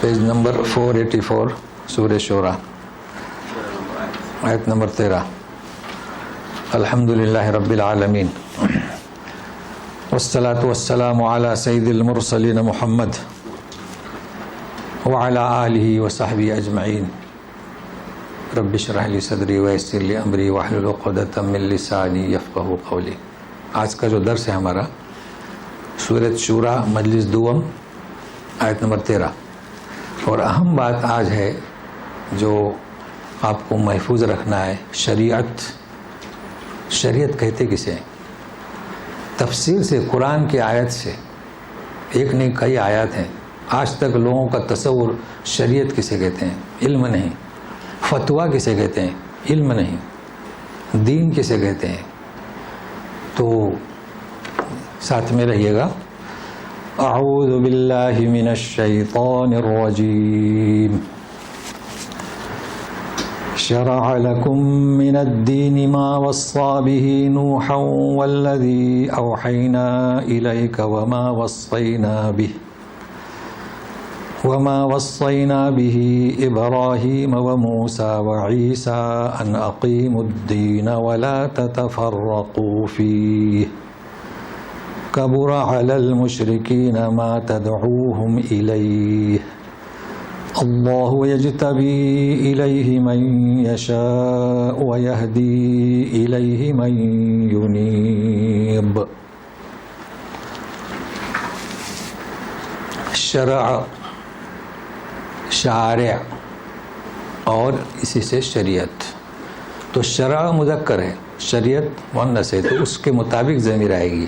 Page number 484 سورہ شورى آیت number 13. الحمدللہ رب العالمین والصلاة والسلام علی سید المرسلین محمد وعلی آلہ وصحبہ اجمعین. رب اشرح لی صدری ویسر لی امری واحلل عقدۃ من لسانی یفقہوا قولی. آج کا جو درس ہے ہمارا سورۃ شورى مجلس دوم آیت نمبر 13. اور اہم بات آج ہے جو آپ کو محفوظ رکھنا ہے، شریعت. شریعت کہتے کسے ہیں؟ تفسیر سے، قرآن کی آیت سے. ایک نہیں کئی آیات ہیں. آج تک لوگوں کا تصور شریعت کسے کہتے ہیں؟ علم نہیں. فتویٰ کسے کہتے ہیں؟ علم نہیں. دین کسے کہتے ہیں؟ تو ساتھ میں رہیے گا. اعوذ باللہ من الشیطان الرجیم. شرع لكم من الدين ما وصى به نوحا والذي أوحينا إليك وما وصينا به إبراهيم وموسى وعيسى أن أقيموا الدين ولا تتفرقوا فيه كبر على المشركين ما تدعوهم إليه اللہ یجتبی الیہ من یشاء ویہدی الیہ من ینیب. شرع، شارع اور اسی سے شریعت. تو شرع مذکر ہے، شریعت مؤنث ہے، تو اس کے مطابق ضمیر آئے گی.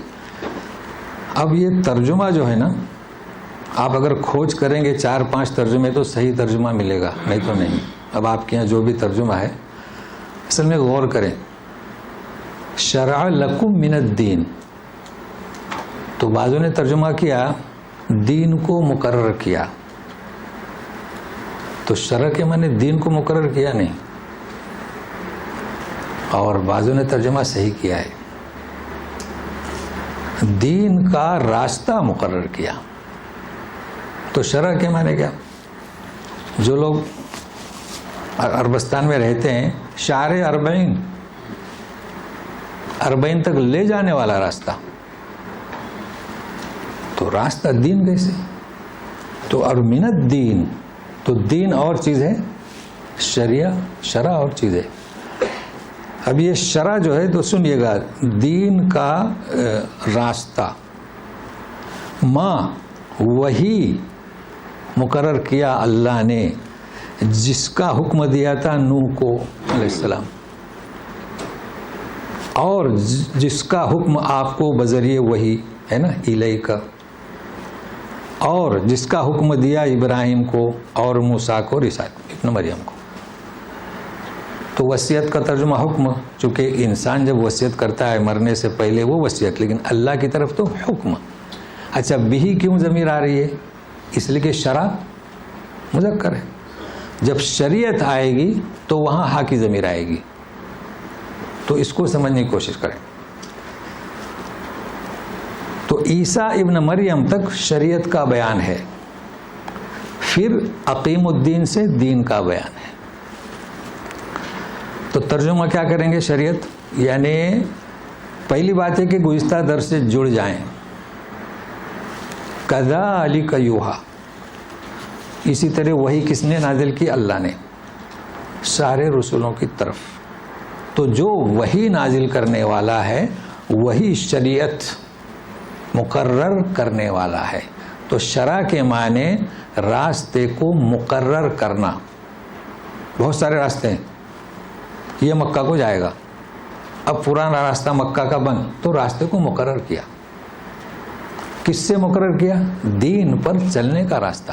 اب یہ ترجمہ جو ہے نا، آپ اگر کھوج کریں گے 4-5 ترجمے تو صحیح ترجمہ ملے گا، نہیں تو نہیں. اب آپ کے یہاں جو بھی ترجمہ ہے اصل میں غور کریں. شرع لکم من الدین، تو بعضوں نے ترجمہ کیا دین کو مقرر کیا. تو شرع کے معنی دین کو مقرر کیا نہیں. اور بعضوں نے ترجمہ صحیح کیا ہے، دین کا راستہ مقرر کیا. تو شرع کے معنی کیا؟ جو لوگ عربستان میں رہتے ہیں، شارع اربعین تک لے جانے والا راستہ. تو راستہ دین کیسے؟ تو اور من الدین، تو دین اور چیز ہے، شرع اور چیز ہے. اب یہ شرع جو ہے تو سنیے گا، دین کا راستہ. ماں وہی مقرر کیا اللہ نے جس کا حکم دیا تھا نوح کو علیہ السلام، اور جس کا حکم آپ کو بذریعہ وحی ہے نا الیہ کا، اور جس کا حکم دیا ابراہیم کو اور موسیٰ کو، عیسیٰ ابن مریم کو. تو وصیت کا ترجمہ حکم، چونکہ انسان جب وصیت کرتا ہے مرنے سے پہلے وہ وصیت، لیکن اللہ کی طرف تو حکم. اچھا بھی کیوں ضمیر آ رہی ہے؟ اس لیے کہ شرع مذکر ہے. جب شریعت آئے گی تو وہاں ہا کی ضمیر آئے گی. تو اس کو سمجھنے کی کوشش کریں. تو عیسیٰ ابن مریم تک شریعت کا بیان ہے، پھر اقیم الدین سے دین کا بیان ہے. تو ترجمہ کیا کریں گے؟ شریعت یعنی پہلی بات ہے کہ گزشتہ درس سے جڑ جائیں. کذالک یوحی، اسی طرح وہی کس نے نازل کی؟ اللہ نے سارے رسولوں کی طرف. تو جو وہی نازل کرنے والا ہے وہی شریعت مقرر کرنے والا ہے. تو شرع کے معنی راستے کو مقرر کرنا. بہت سارے راستے ہیں، یہ مکہ کو جائے گا، اب پرانا راستہ مکہ کا بند، تو راستے کو مقرر کیا. کس سے مقرر کیا؟ دین پر چلنے کا راستہ.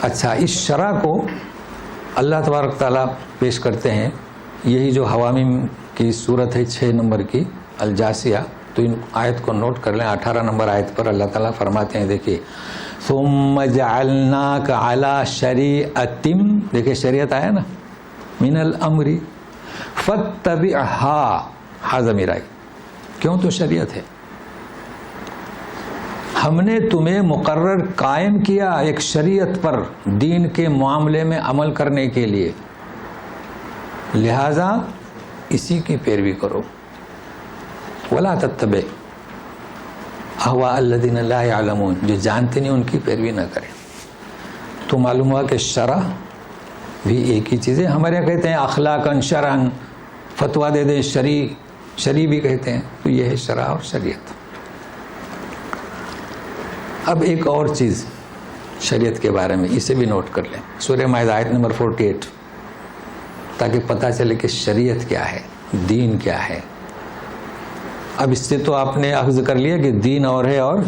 اچھا، اس شرع کو اللہ تبارک تعالیٰ پیش کرتے ہیں. یہی جو حوامیم کی صورت ہے 6 نمبر کی الجاسیہ، تو ان آیت کو نوٹ کر لیں. 18 نمبر آیت پر اللہ تعالیٰ فرماتے ہیں، دیکھیے ثم جعلناک علی شریعۃ، دیکھیے شریعت آیا نا، من الامر فاتبعها، ہا ضمیر آئی. کیوں؟ تو شریعت ہے. ہم نے تمہیں مقرر قائم کیا ایک شریعت پر دین کے معاملے میں عمل کرنے کے لیے، لہذا اسی کی پیروی کرو۔ ولا تتبع اہواء الذین لا یعلمون، جو جانتے نہیں ان کی پیروی نہ کریں۔ تو معلوم ہوا کہ شرع بھی ایک ہی چیز ہے۔ ہمارے یہاں کہتے ہیں اخلاقاً شرعاً، فتویٰ دے دیں، شرع بھی کہتے ہیں، تو یہ ہے شرع اور شریعت۔ اب ایک اور چیز شریعت کے بارے میں، اسے بھی نوٹ کر لیں، سورہ مائدہ آیت نمبر 48، تاکہ پتہ چلے کہ شریعت کیا ہے، دین کیا ہے۔ اب اس سے تو آپ نے اخذ کر لیا کہ دین اور ہے اور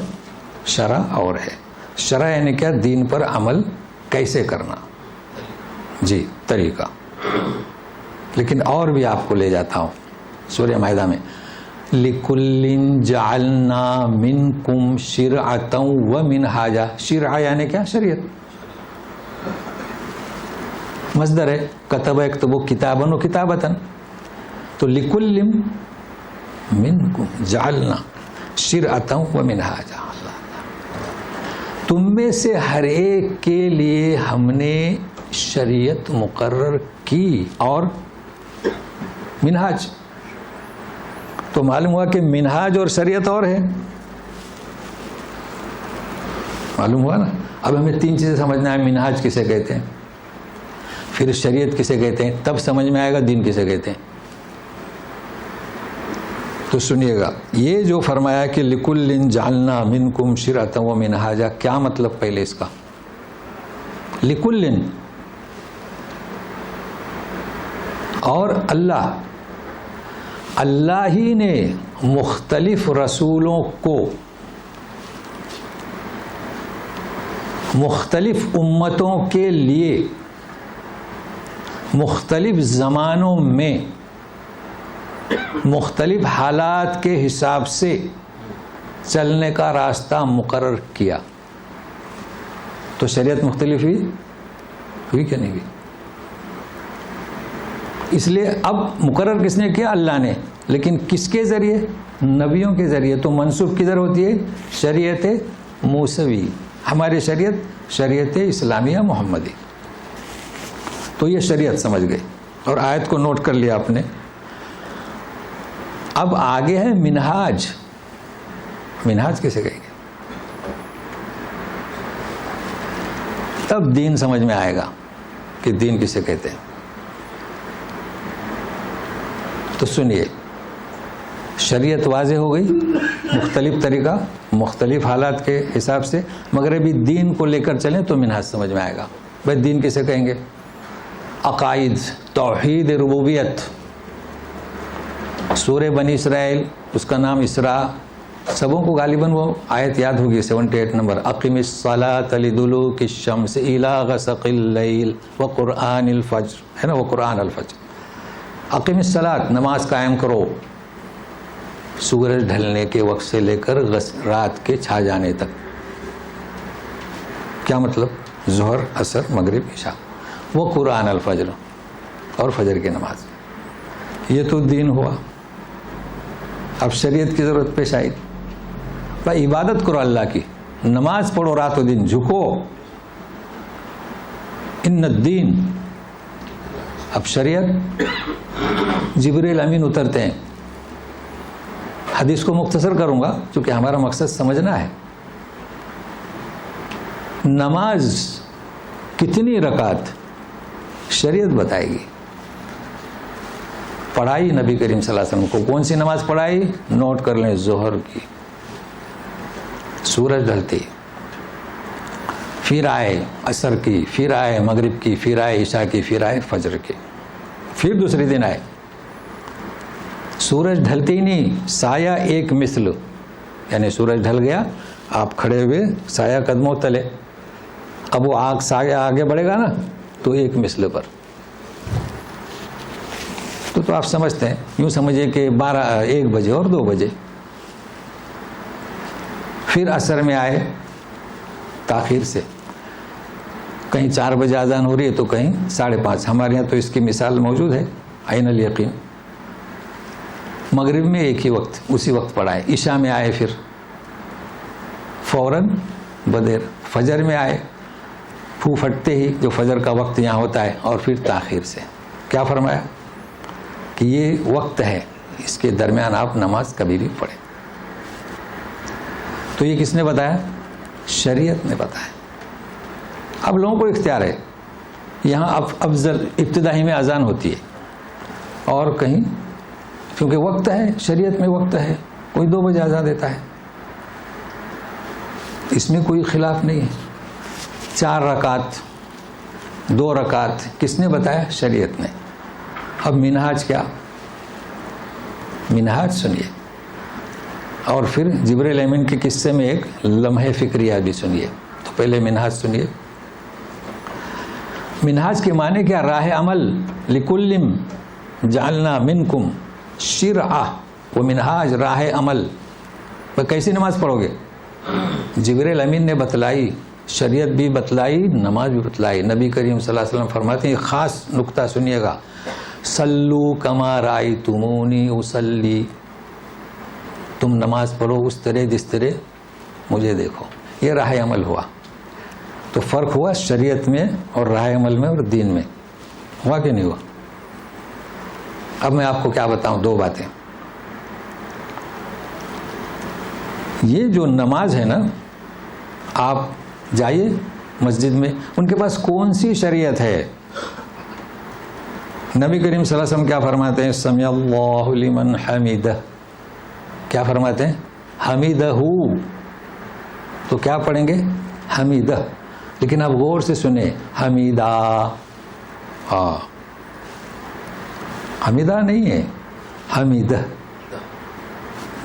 شرع اور ہے۔ شرع یعنی کیا؟ دین پر عمل کیسے کرنا، جی طریقہ۔ لیکن اور بھی آپ کو لے جاتا ہوں سورہ مائدہ میں، لِكُلٍّ جَعَلْنَا مِنْكُمْ شِرْعَةً وَمِنْهَاجًا، شرع یعنی کیا؟ شریعت۔ مصدر ہے کتب یکتب کتاباً و کتابتاً، تو لِكُلٍّ مِنْكُمْ جَعَلْنَا شِرْعَةً وَمِنْهَاجًا، تم میں سے ہر ایک کے لیے ہم نے شریعت مقرر کی اور منہاج۔ تو معلوم ہوا کہ منہاج اور شریعت اور ہے، معلوم ہوا نا۔ اب ہمیں تین چیزیں سمجھنا ہے، منہاج کسے کہتے ہیں، پھر شریعت کسے کہتے ہیں، تب سمجھ میں آئے گا دین کسے کہتے ہیں۔ تو سنیے گا، یہ جو فرمایا کہ لِكُلٍّ جَعَلْنَا مِنْكُمْ شِرْعَةً وَمِنْهَاجًا، کیا مطلب پہلے اس کا؟ لِكُلٍّ، اور اللہ ہی نے مختلف رسولوں کو مختلف امتوں کے لیے مختلف زمانوں میں مختلف حالات کے حساب سے چلنے کا راستہ مقرر کیا۔ تو شریعت مختلف ہوئی کہ نہیں ہوئی؟ اس لیے اب مقرر کس نے کیا؟ اللہ نے، لیکن کس کے ذریعے؟ نبیوں کے ذریعے۔ تو منسوب کدھر ہوتی ہے؟ شریعت موسوی، ہماری شریعت اسلامیہ محمدی۔ تو یہ شریعت سمجھ گئے اور آیت کو نوٹ کر لیا آپ نے۔ اب آگے ہے منہاج۔ منہاج کسے کہیں گے؟ تب دین سمجھ میں آئے گا کہ دین کسے کہتے ہیں۔ تو سنیے، شریعت واضح ہو گئی، مختلف طریقہ مختلف حالات کے حساب سے، مگر ابھی دین کو لے کر چلیں تو منہاج سمجھ میں آئے گا۔ بھائی دین کسے کہیں گے؟ عقائد، توحید ربوبیت۔ سورہ بنی اسرائیل، اس کا نام اسراء، سبوں کو غالباً وہ آیت یاد ہوگی، 78 نمبر، اقم الصلاۃ لدلوک الشمس الی غسق اللیل وقرآن الفجر، ہے نا، وقرآن الفجر۔ اقم الصلاۃ، نماز قائم کرو سورج ڈھلنے کے وقت سے لے کر رات کے چھا جانے تک۔ کیا مطلب؟ ظہر، عصر، مغرب، عشاء۔ وہ قرآن الفجر، اور فجر کی نماز۔ یہ تو دین ہوا۔ اب شریعت کی ضرورت پیش آئی، بھائی عبادت کرو اللہ کی، نماز پڑھو رات و دن، جھکو، ان الدین۔ اب شریعت، جبریل امین اترتے ہیں۔ حدیث کو مختصر کروں گا چونکہ ہمارا مقصد سمجھنا ہے۔ نماز کتنی رکعت شریعت بتائے گی۔ پڑھائی نبی کریم صلی اللہ علیہ وسلم کو، کون سی نماز پڑھائی؟ نوٹ کر لیں، ظہر کی، سورج ڈھلتی، پھر آئے عصر کی، پھر آئے مغرب کی، پھر آئے عشاء کی، پھر آئے فجر کی، پھر دوسرے دن آئے۔ سورج ڈھلتے ہی نہیں، سایہ ایک مثل، یعنی سورج ڈھل گیا، آپ کھڑے ہوئے، سایہ قدموں تلے، اب وہ سایہ آگے بڑھے گا نا تو ایک مثل پر۔ تو آپ سمجھتے ہیں، یوں سمجھے کہ 1 بجے اور 2 بجے۔ پھر عصر میں آئے تاخیر سے، کہیں 4 بجے اذان ہو رہی ہے تو کہیں 5:30۔ ہمارے یہاں تو اس کی مثال موجود ہے، عین الیقین۔ مغرب میں ایک ہی وقت، اسی وقت پڑھائے، عشاء میں آئے، پھر فوراً بدیر فجر میں آئے، پھو پھٹتے ہی جو فجر کا وقت یہاں ہوتا ہے، اور پھر تاخیر سے کیا فرمایا کہ یہ وقت ہے، اس کے درمیان آپ نماز کبھی بھی پڑھیں۔ تو یہ کس نے بتایا؟ شریعت نے بتایا۔ اب لوگوں کو اختیار ہے، یہاں افضل ابتدائی میں اذان ہوتی ہے، اور کہیں کیونکہ وقت ہے، شریعت میں وقت ہے، کوئی 2 بجے اذان دیتا ہے، اس میں کوئی خلاف نہیں ہے۔ 4 رکعت 2 رکعت کس نے بتایا؟ شریعت نے۔ اب منہاج کیا؟ منہاج سنیے، اور پھر جبریل امین کے قصے میں ایک لمحہ فکریہ بھی سنیے۔ تو پہلے منہاج سنیے۔ منہاج کے معنی کیا؟ راہ عمل، لکل جعلنا منکم شرعہ و منہاج، راہ عمل۔ کیسی نماز پڑھو گے؟ جبریل امین نے بتلائی، شریعت بھی بتلائی، نماز بھی بتلائی۔ نبی کریم صلی اللہ علیہ وسلم فرماتے ہیں، خاص نقطہ سنیے گا، صلو کما رأیتمونی اصلی، تم نماز پڑھو اس طرح جس طرح مجھے دیکھو۔ یہ راہ عمل ہوا۔ تو فرق ہوا شریعت میں اور راہ عمل میں اور دین میں، ہوا کہ نہیں ہوا؟ اب میں آپ کو کیا بتاؤں، 2 باتیں۔ یہ جو نماز ہے نا، آپ جائیے مسجد میں، ان کے پاس کون سی شریعت ہے؟ نبی کریم صلی اللہ علیہ وسلم کیا فرماتے ہیں؟ سمع اللہ لمن حمیدہ، کیا فرماتے ہیں؟ حمیدہ۔ تو کیا پڑھیں گے؟ حمیدہ۔ لیکن آپ غور سے سنیں، حمیدہ، حمیدہ نہیں ہے، حمیدہ۔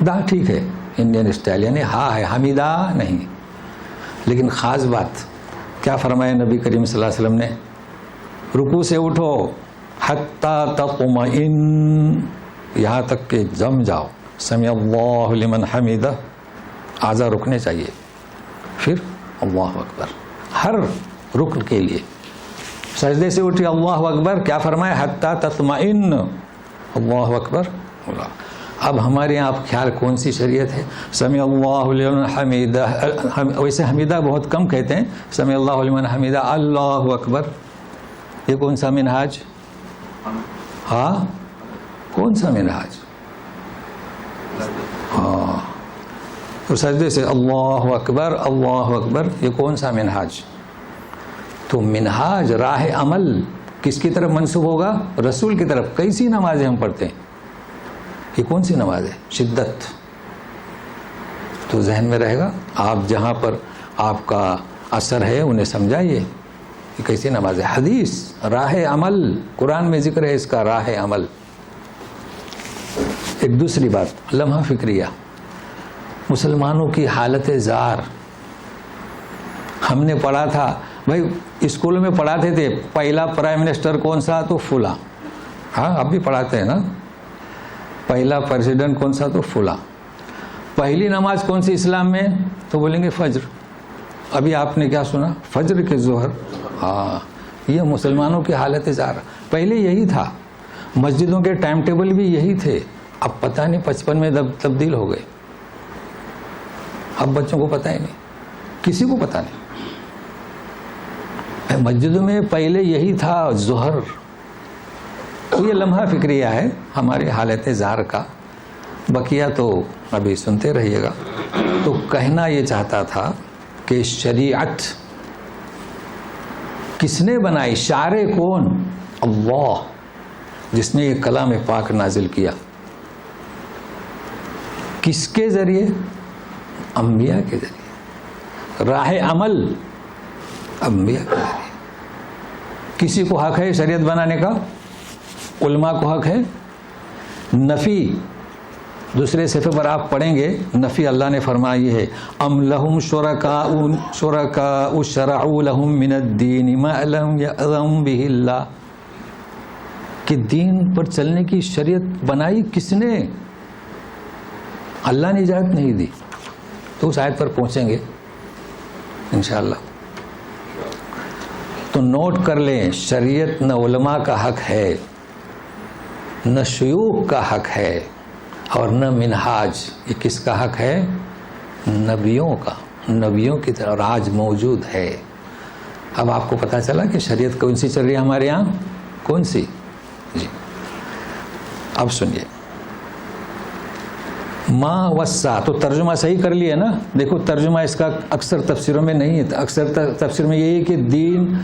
دا ٹھیک ہے انڈین اسٹائل، یعنی ہاں ہے، حمیدہ نہیں۔ لیکن خاص بات کیا فرمایا نبی کریم صلی اللہ علیہ وسلم نے؟ رکوع سے اٹھو حتی تطمئن، یہاں تک کہ جم جاؤ، سمع اللہ لمن حمیدہ، اعضاء رکنے چاہیے، پھر اللہ اکبر، ہر رکن کے لیے۔ سجدے سے اٹھی اللہ اکبر، کیا فرمایا؟ حتی تطمئن، اللہ اکبر اللہ۔ اب ہمارے یہاں آپ خیال کون سی شریعت ہے؟ سمع اللہ لمن حمیدہ، ویسے حمیدہ بہت کم کہتے ہیں، سمع اللہ لمن حمیدہ، اللہ اکبر، یہ کون سا منہاج؟ ہاں، کون سا منہاج؟ ہاں، تو سجدے سے اللہ اکبر، یہ کون سا منہاج؟ تو منہاج، راہ عمل کس کی طرف منسوب ہوگا؟ رسول کی طرف۔ کیسی نمازیں ہم پڑھتے ہیں؟ یہ کون سی نماز ہے؟ شدت۔ تو ذہن میں رہے گا، آپ جہاں پر آپ کا اثر ہے انہیں سمجھائیے یہ کیسی نماز ہے۔ حدیث، راہ عمل، قرآن میں ذکر ہے اس کا، راہ عمل۔ ایک دوسری بات، لمحہ فکریہ، مسلمانوں کی حالت زار۔ ہم نے پڑھا تھا بھائی، اسکول میں پڑھاتے تھے، پہلا پرائم منسٹر کون سا؟ تو فلاں۔ ہاں، اب بھی پڑھاتے ہیں نا، پہلا پریزیڈنٹ کون سا؟ تو فلاں۔ پہلی نماز کون سی اسلام میں؟ تو بولیں گے فجر۔ ابھی آپ نے کیا سنا؟ فجر کے ظہر۔ ہاں، یہ مسلمانوں کی حالت زار، پہلے یہی تھا، مسجدوں کے ٹائم ٹیبل بھی یہی تھے، اب پتہ نہیں 55 میں تبدیل ہو گئے، اب بچوں کو پتہ ہی نہیں، کسی کو پتہ نہیں۔ مسجدوں میں پہلے یہی تھا ظہر۔ تو یہ لمحہ فکریہ ہے ہمارے حالت زار کا، بقیہ تو ابھی سنتے رہیے گا۔ تو کہنا یہ چاہتا تھا کہ شریعت کس نے بنائی؟ شارع کون؟ اللہ، جس نے یہ کلام پاک نازل کیا۔ کس کے ذریعے؟ انبیاء کے ذریعے۔ راہ عمل، انبیاء کے ذریعے۔ کسی کو حق ہے شریعت بنانے کا؟ علماء کو حق ہے۔ نفی، دوسرے صفحے پر آپ پڑھیں گے، نفی اللہ نے فرمائی ہے، ام لہم شرکاء شرعوا لہم من الدین ما لم یأذن بہ اللہ، کہ دین پر چلنے کی شریعت بنائی کس نے؟ اللہ نے اجازت نہیں دی۔ تو اس آیت پر پہنچیں گے انشاءاللہ۔ تو نوٹ کر لیں، شریعت نہ علماء کا حق ہے، نہ شیوخ کا حق ہے، اور نہ منہاج۔ یہ کس کا حق ہے؟ نبیوں کا۔ نبیوں کی طرح آج موجود ہے. اب آپ کو پتا چلا کہ شریعت کون سی چل رہی ہے ہمارے یہاں؟ کون سی؟ جی اب سنیے. ما وسع تو ترجمہ صحیح کر لیا نا. دیکھو ترجمہ اس کا اکثر تفسیروں میں نہیں ہے. اکثر تفسیر میں یہی ہے کہ دین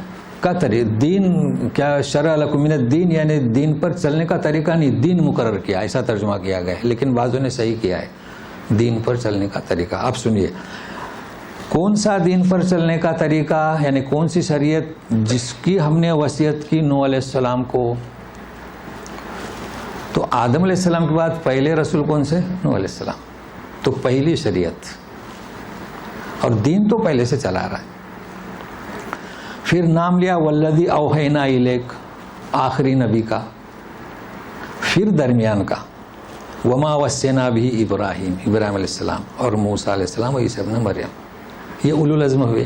کا طریقہ، دین کیا شرع لکم من الدین، یعنی دین پر چلنے کا طریقہ نہیں، دین مقرر کیا، ایسا ترجمہ کیا گیا ہے. لیکن بعضوں نے صحیح کیا ہے دین پر چلنے کا طریقہ. اب سنیے کون سا دین پر چلنے کا طریقہ، یعنی کون سی شریعت جس کی ہم نے وصیت کی نوح علیہ السلام کو. تو آدم علیہ السلام کے بعد پہلے رسول کون سے؟ نوح علیہ السلام. تو پہلی شریعت اور دین تو پہلے سے چلا رہا ہے. پھر نام لیا والذی اوحینا الیک، آخری نبی کا. پھر درمیان کا وما وصینا بھی ابراہیم علیہ السلام اور موسیٰ علیہ السلام اور عیسیٰ ابن مریم. یہ اولو العزم ہوئے.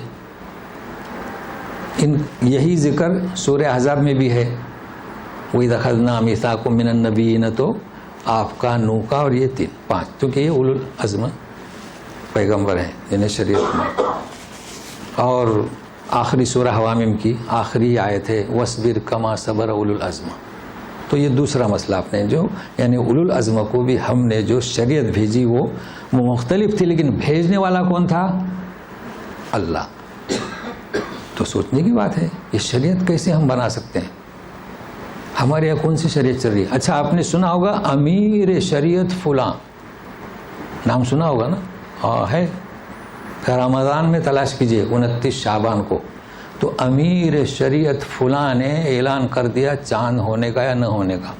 یہی ذکر سورہ احزاب میں بھی ہے. وَإِذْ أَخَذْنَا مِيثَاقَكُم مِّنَ النَّبِيِّينَ، تو آپ کا، نوح کا اور یہ 5، کیونکہ یہ اولو العزم پیغمبر ہیں جنہیں شریعت میں. اور آخری سورہ حوامیم کی آخری آیت ہے وَاصْبِرْ كَمَا صَبَرَ أُولُو الْعَزْمِ. تو یہ دوسرا مسئلہ آپ نے جو، یعنی اولو العزم کو بھی ہم نے جو شریعت بھیجی وہ مختلف تھی، لیکن بھیجنے والا کون تھا؟ اللہ. تو سوچنے کی بات ہے یہ شریعت کیسے ہم بنا سکتے ہیں؟ ہمارے یہاں کون سی شریعت چل رہی ہے؟ اچھا آپ نے سنا ہوگا امیر شریعت فلاں، نام سنا ہوگا نا؟ ہاں ہے. رمضان میں تلاش کیجئے 29 شعبان کو، تو امیر شریعت فلاں نے اعلان کر دیا چاند ہونے کا یا نہ ہونے کا.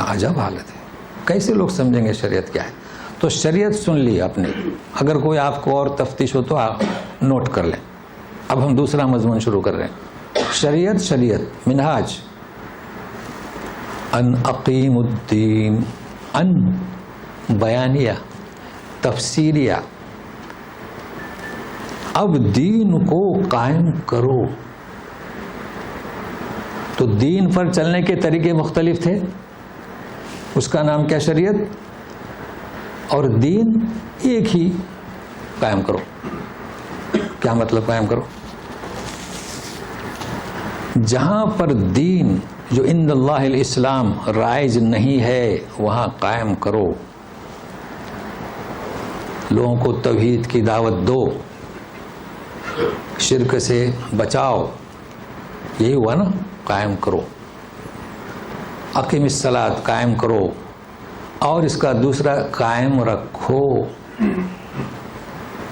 عجب حالت ہے. کیسے لوگ سمجھیں گے شریعت کیا ہے؟ تو شریعت سن لی آپ نے. اگر کوئی آپ کو اور تفتیش ہو تو آپ نوٹ کر لیں. اب ہم دوسرا مضمون شروع کر رہے ہیں. شریعت منہاج ان اقیم الدین، ان بیانیہ تفسیریہ. اب دین کو قائم کرو. تو دین پر چلنے کے طریقے مختلف تھے، اس کا نام کیا؟ شریعت. اور دین ایک ہی، قائم کرو. کیا مطلب قائم کرو؟ جہاں پر دین جو عند اللہ الاسلام رائج نہیں ہے وہاں قائم کرو. لوگوں کو توحید کی دعوت دو، شرک سے بچاؤ. یہی ہوا نا، قائم کرو. اقیم الصلاۃ، قائم کرو. اور اس کا دوسرا قائم رکھو.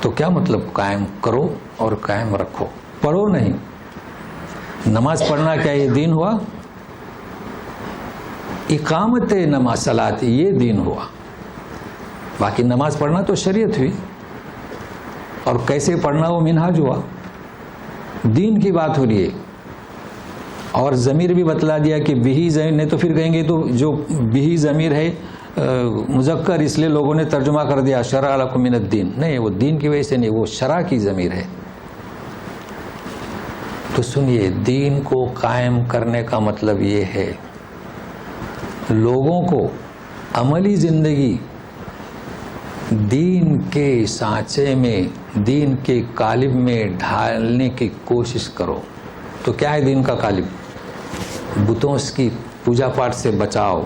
تو کیا مطلب قائم کرو اور قائم رکھو؟ پڑھو نہیں. نماز پڑھنا کیا یہ دین ہوا؟ اقامت نماز صلاۃ یہ دین ہوا. باقی نماز پڑھنا تو شریعت ہوئی، اور کیسے پڑھنا وہ منہاج ہوا. دین کی بات ہو رہی ہے. اور ضمیر بھی بتلا دیا کہ بہی ضمیر نے، تو پھر کہیں گے تو جو بہی ضمیر ہے مذکر، اس لیے لوگوں نے ترجمہ کر دیا شرع لکم من الدین. نہیں، وہ دین کی وجہ سے نہیں، وہ شرع کی ضمیر ہے. تو سنیے، دین کو قائم کرنے کا مطلب یہ ہے لوگوں کو عملی زندگی دین کے سانچے میں، دین کے قالب میں ڈھالنے کی کوشش کرو. تو کیا ہے دین کا قالب؟ بتوں کی پوجا پاٹ سے بچاؤ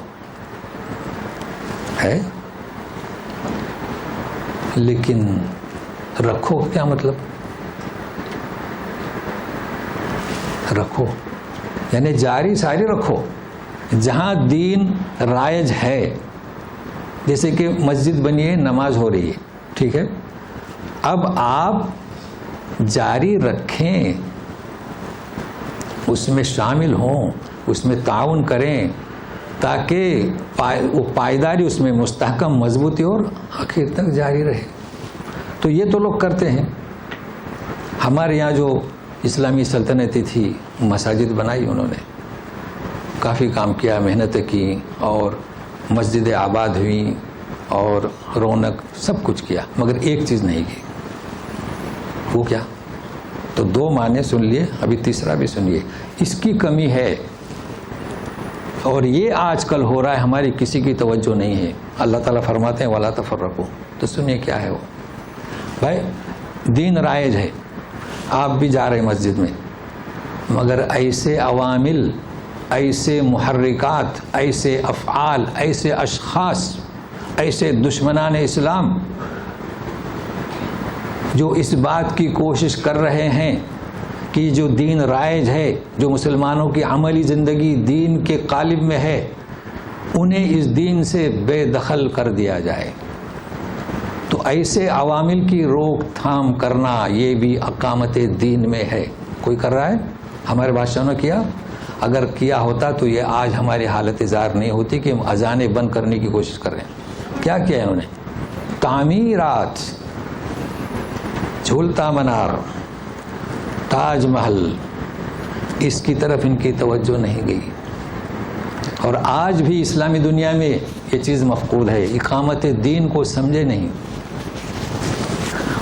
ہے، لیکن رکھو کیا مطلب؟ رکھو یعنی جاری ساری رکھو. جہاں دین رائج ہے، جیسے کہ مسجد بنی ہے، نماز ہو رہی ہے، ٹھیک ہے، اب آپ جاری رکھیں، اس میں شامل ہوں، اس میں تعاون کریں، تاکہ وہ پائیداری اس میں مستحکم مضبوطی اور آخر تک جاری رہے. تو یہ تو لوگ کرتے ہیں. ہمارے یہاں جو اسلامی سلطنتیں تھی، مساجد بنائی انہوں نے، کافی کام کیا، محنتیں کی، اور مسجدیں آباد ہوئیں اور رونق سب کچھ کیا، مگر ایک چیز نہیں کی. وہ کیا؟ تو 2 معنی سن لیے، ابھی تیسرا بھی سنیے. اس کی کمی ہے، اور یہ آج کل ہو رہا ہے، ہماری کسی کی توجہ نہیں ہے. اللہ تعالیٰ فرماتے ہیں وَلَا تَفَرَّقُوا. تو سنیے کیا ہے وہ. بھائی دین رائج ہے، آپ بھی جا رہے مسجد میں، مگر ایسے عوامل، ایسے محرکات، ایسے افعال، ایسے اشخاص، ایسے دشمنان اسلام جو اس بات کی کوشش کر رہے ہیں کہ جو دین رائج ہے، جو مسلمانوں کی عملی زندگی دین کے قالب میں ہے، انہیں اس دین سے بے دخل کر دیا جائے، تو ایسے عوامل کی روک تھام کرنا یہ بھی اقامت دین میں ہے۔ کوئی کر رہا ہے؟ ہمارے بادشاہوں نے کیا؟ اگر کیا ہوتا تو یہ آج ہماری حالت زار نہیں ہوتی کہ ہم اذانیں بند کرنے کی کوشش کر رہے ہیں۔ کیا کیا ہے انہوں نے؟ تعمیرات، جھولتا منار، تاج محل، اس کی طرف ان کی توجہ نہیں گئی، اور آج بھی اسلامی دنیا میں یہ چیز مفقود ہے، اقامت دین کو سمجھے نہیں۔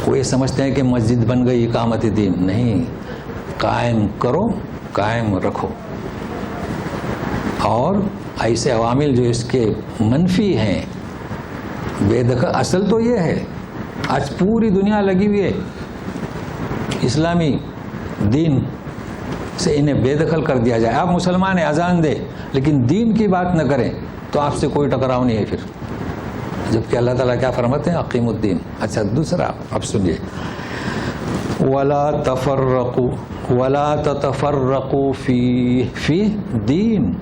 وہ یہ سمجھتے ہیں کہ مسجد بن گئی اقامت دین، نہیں، قائم کرو، قائم رکھو۔ اور ایسے عوامل جو اس کے منفی ہیں، بے دخل، اصل تو یہ ہے آج پوری دنیا لگی ہوئی ہے اسلامی دین سے انہیں بے دخل کر دیا جائے۔ آپ مسلمان ہیں، اذان دے، لیکن دین کی بات نہ کریں تو آپ سے کوئی ٹکراؤ نہیں ہے پھر، جبکہ اللہ تعالیٰ کیا فرماتے ہیں؟ اقیم الدین۔ اچھا دوسرا اب سنیے، ولا تفرقوا ولا تتفرقوا فی دین،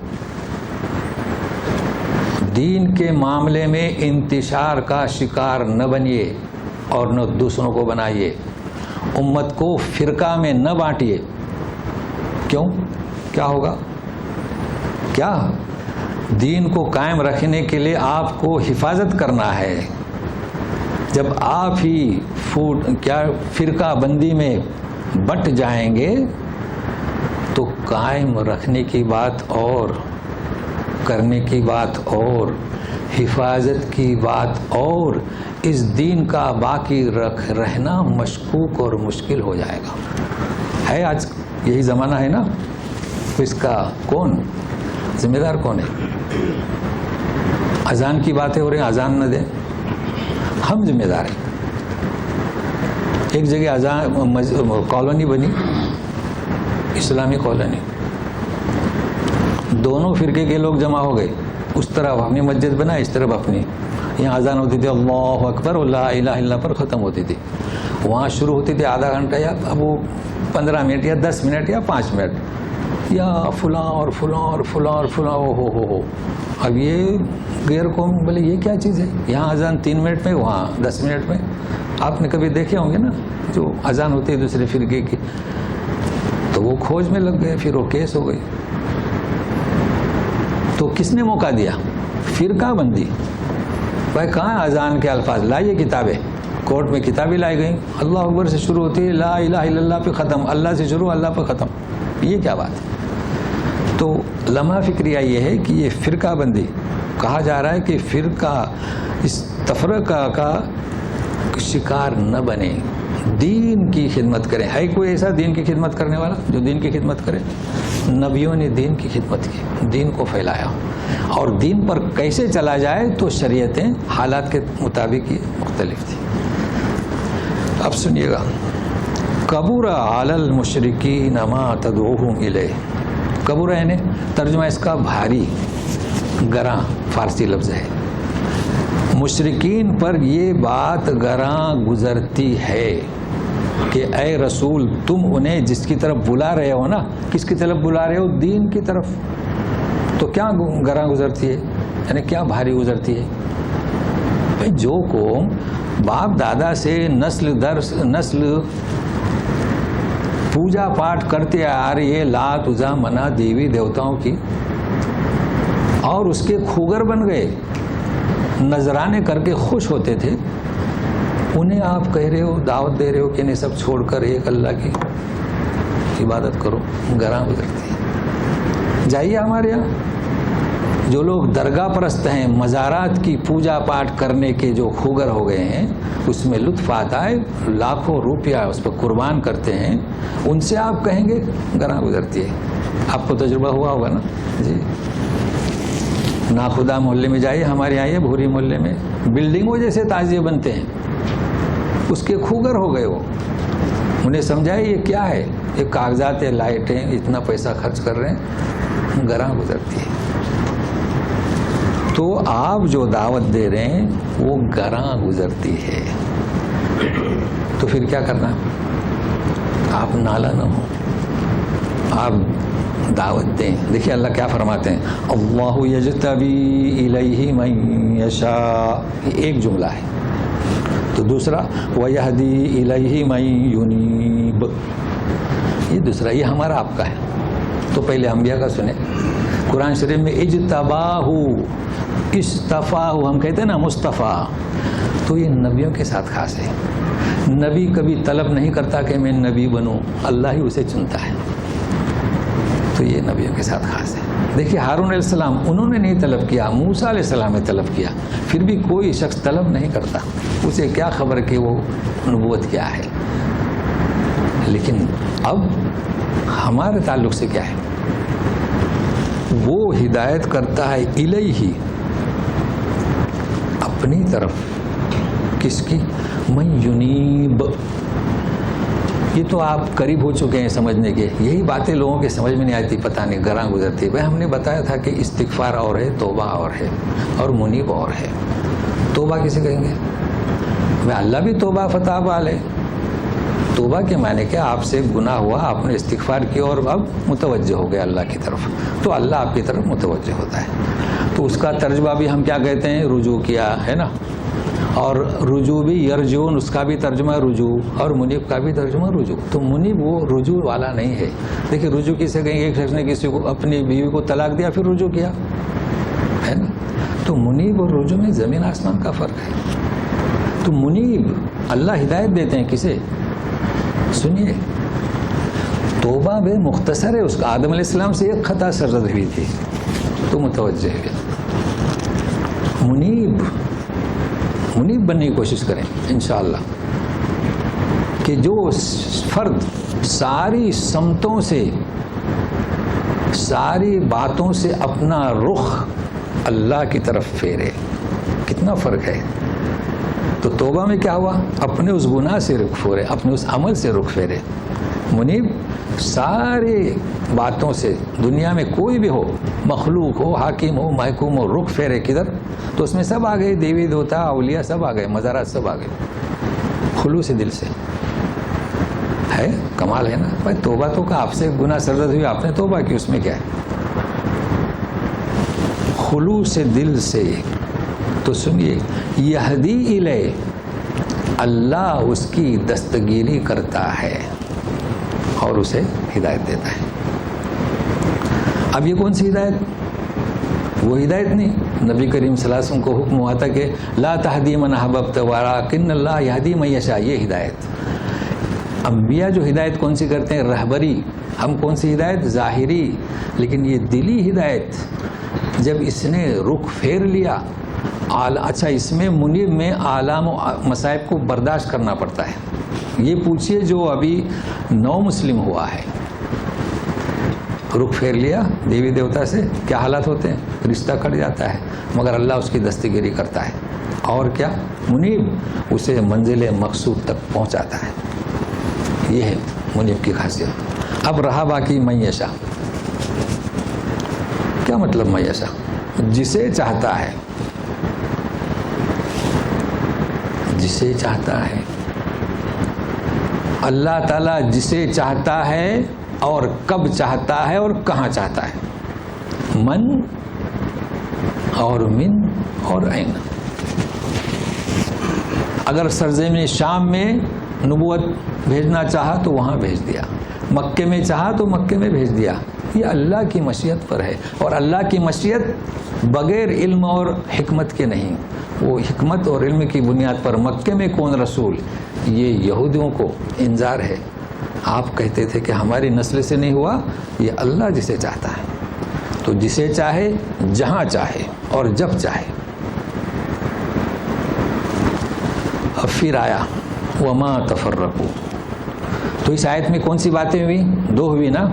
دین کے معاملے میں انتشار کا شکار نہ بنیے اور نہ دوسروں کو بنائیے، امت کو فرقہ میں نہ بانٹیے۔ کیوں؟ کیا ہوگا؟ کیا دین کو قائم رکھنے کے لیے آپ کو حفاظت کرنا ہے۔ جب آپ ہی فرقہ بندی میں بٹ جائیں گے تو قائم رکھنے کی بات اور، کرنے کی بات اور، حفاظت کی بات اور، اس دین کا باقی رہنا مشکوک اور مشکل ہو جائے گا۔ ہے آج یہی زمانہ ہے نا، تو اس کا کون ذمہ دار کون ہے؟ اذان کی باتیں ہو رہی ہیں، اذان نہ دیں، ہم ذمہ دار ہیں۔ ایک جگہ اذان کالونی بنی، اسلامی کالونی، دونوں فرقے کے لوگ جمع ہو گئے، اس طرف اپنی مسجد بنا، اس طرف اپنی، یہاں اذان ہوتی تھی اللہ اکبر اور لا الہ الا اللہ پر ختم ہوتی تھی، وہاں شروع ہوتی تھی آدھا گھنٹہ یا اب وہ 15 منٹ یا 10 منٹ یا 5 منٹ، یا فلاں اور فلاں اور فلاں اور فلاں، ہو اب یہ غیر قوم بولے یہ کیا چیز ہے؟ یہاں اذان 3 منٹ میں، وہاں 10 منٹ میں۔ آپ نے کبھی دیکھے ہوں گے نا جو اذان ہوتی ہے دوسرے فرقے کی، تو وہ کھوج میں لگ گئے، پھر وہ کیس ہو گئی۔ تو کس نے موقع دیا؟ فرقہ بندی۔ بھائی کہاں اذان کے الفاظ؟ لائیے کتابیں، کورٹ میں کتابیں لائی گئیں، اللہ اکبر سے شروع ہوتی ہے، لا الہ الا اللہ پہ ختم، اللہ سے شروع اللہ پہ ختم، یہ کیا بات ہے؟ تو لمحہ فکریہ یہ ہے کہ یہ فرقہ بندی کہا جا رہا ہے کہ فرقہ اس تفرقہ کا شکار نہ بنے، دین کی خدمت کریں۔ ہے کوئی ایسا دین کی خدمت کرنے والا جو دین کی خدمت کرے؟ نبیوں نے دین کی خدمت کی، دین کو پھیلایا، اور دین پر کیسے چلا جائے تو شریعتیں حالات کے مطابق یہ مختلف تھی۔ اب سنیے گا، کبر علی المشرکین ما تدعوہم الیہ، کبر یعنی ترجمہ اس کا بھاری، گراں فارسی لفظ ہے، مشرکین پر یہ بات گراں گزرتی ہے کہ اے رسول تم انہیں جس کی طرف بلا رہے ہو نا، کس کی طرف بلا رہے ہو؟ دین کی طرف، تو کیا گراں گزرتی ہے، یعنی کیا بھاری گزرتی ہے؟ بھائی جو قوم باپ دادا سے نسل در نسل پوجا پاٹ کرتے آ رہی ہے لات عزا منا دیوی دیوتاؤں کی، اور اس کے کھوگر بن گئے، نذرانے کر کے خوش ہوتے تھے، انہیں آپ کہہ رہے ہو، دعوت دے رہے ہو کہ انہیں سب چھوڑ کر ایک اللہ کی عبادت کرو، گراں گزرتی ہے۔ جائیے ہمارے یہاں جو لوگ درگاہ پرست ہیں، مزارات کی پوجا پاٹ کرنے کے جو کھوگر ہو گئے ہیں، اس میں لطف آتا ہے، لاکھوں روپیہ اس پہ قربان کرتے ہیں، ان سے آپ کہیں گے گراں گزرتی ہے۔ آپ کو تجربہ ہوا ہوگا نا جی، ناخدا محلے میں جائیے، ہمارے یہاں یہ بھوری محلے میں بلڈنگوں جیسے تعزیے بنتے ہیں، اس کے خوگر ہو گئے وہ. انہیں سمجھائے یہ کیا ہے, یہ کاغذات لائٹیں اتنا پیسہ خرچ کر رہے ہیں, گراں گزرتی ہے. تو آپ جو دعوت دے رہے ہیں وہ گراں گزرتی ہے. تو پھر کیا کرنا, آپ نالا نہ ہو, آپ دعوت دیں. دیکھیے اللہ کیا فرماتے ہیں, اللہ یجتبی الیہ من یشاء, یہ ایک جملہ ہے. تو دوسرا ویہدی الیہ من ینیب, یہ دوسرا, یہ ہمارا آپ کا ہے. تو پہلے انبیاء کا سنیں. قرآن شریف میں اجتباہ, استفاہ, ہم کہتے ہیں نا مصطفیٰ, تو یہ نبیوں کے ساتھ خاص ہے. نبی کبھی طلب نہیں کرتا کہ میں نبی بنوں, اللہ ہی اسے چنتا ہے. تو یہ نبیوں کے ساتھ خاص ہے. دیکھیے ہارون علیہ السلام انہوں نے نہیں طلب کیا, موسیٰ علیہ السلام نے طلب کیا, پھر بھی کوئی شخص طلب نہیں کرتا, اسے کیا خبر کہ وہ نبوت کیا ہے. لیکن اب ہمارے تعلق سے کیا ہے, وہ ہدایت کرتا ہے الیہ, اپنی طرف. کس کی, من ینیب. یہ تو آپ قریب ہو چکے ہیں سمجھنے کے. یہی باتیں لوگوں کے سمجھ میں نہیں آتی, پتہ نہیں گراں گزرتی. بھائی ہم نے بتایا تھا کہ استغفار اور ہے, توبہ اور ہے, اور منیب اور ہے. توبہ کسے کہیں گے, میں اللہ بھی توبہ فتح بال ہے. توبہ کے معنی کیا, آپ سے گناہ ہوا, آپ نے استغفار کیا اور اب متوجہ ہو گئے اللہ کی طرف, تو اللہ آپ کی طرف متوجہ ہوتا ہے. تو اس کا ترجمہ بھی ہم کیا کہتے ہیں, رجوع کیا ہے نا. اور رجوع بھی یرجون, اس کا بھی ترجمہ رجوع, اور منیب کا بھی ترجمہ رجوع. تو منیب وہ رجوع والا نہیں ہے. دیکھیں رجوع کسے کہیں, ایک شخص نے کسی کو اپنی بیوی کو طلاق دیا پھر رجوع کیا ہے نا. تو منیب اور رجوع میں زمین آسمان کا فرق ہے. تو منیب اللہ ہدایت دیتے ہیں کسے, سنیے. توبہ بے مختصر ہے, اس کا آدم علیہ السلام سے ایک خطا سرزد ہوئی تھی تو متوجہ ہے. منیب بننے کی کوشش کریں انشاءاللہ, کہ جو فرد ساری سمتوں سے, ساری باتوں سے اپنا رخ اللہ کی طرف پھیرے. کتنا فرق ہے. تو توبہ میں کیا ہوا, اپنے اس گناہ سے رخ پھیرے, اپنے اس عمل سے رخ پھیرے. منیب سارے باتوں سے, دنیا میں کوئی بھی ہو, مخلوق ہو, حاکم ہو, محکوم ہو, رخ پھیرے کدھر, تو اس میں سب آ گئے, دیوی دیوتا, اولیاء سب آ گئے, مزارات سب آ گئے, خلوص دل سے. ہے کمال ہے نا بھائی. توبہ تو کا آپ سے گناہ سرزد ہوئی, آپ نے توبہ کی, اس میں کیا ہے, خلوص دل سے. تو سنیے, یہدی الیہ, اللہ اس کی دستگیری کرتا ہے اور اسے ہدایت دیتا ہے. اب یہ کون سی ہدایت, وہ ہدایت نہیں. نبی کریم صلی اللہ علیہ وسلم کو حکم ہوا تھا کہ لا تہدی من احببت ولکن اللہ یہدی من یشاء, یہ ہدایت. انبیاء جو ہدایت کون سی کرتے ہیں, رہبری. ہم کون سی ہدایت, ظاہری. لیکن یہ دلی ہدایت جب اس نے رخ پھیر لیا, اچھا اس میں منیب میں آلام و مصائب کو برداشت کرنا پڑتا ہے. یہ پوچھئے جو ابھی نو مسلم ہوا ہے, رخ پھیر لیا دیوی دیوتا سے, کیا حالات ہوتے ہیں, رشتہ کٹ جاتا ہے, مگر اللہ اس کی دستگیری کرتا ہے. اور کیا, منیب اسے منزل مقصود تک پہنچاتا ہے. یہ ہے منیب کی خاصیت. اب رہا باقی من یشاء. کیا مطلب من یشاء, جسے چاہتا ہے, جسے چاہتا ہے. اللہ تعالیٰ جسے چاہتا ہے اور کب چاہتا ہے اور کہاں چاہتا ہے. من اور من اور عین. اگر سرزمین شام میں نبوت بھیجنا چاہا تو وہاں بھیج دیا, مکے میں چاہا تو مکے میں بھیج دیا. یہ اللہ کی مشیت پر ہے, اور اللہ کی مشیت بغیر علم اور حکمت کے نہیں. وہ حکمت اور علم کی بنیاد پر. مکے میں کون رسول, یہ یہودیوں کو انذار ہے. آپ کہتے تھے کہ ہماری نسل سے نہیں ہوا, یہ اللہ جسے چاہتا ہے. تو جسے چاہے, جہاں چاہے اور جب چاہے. اب پھر آیا وما تفرقوا. تو اس آیت میں کون سی باتیں ہوئی, دو ہوئی نا.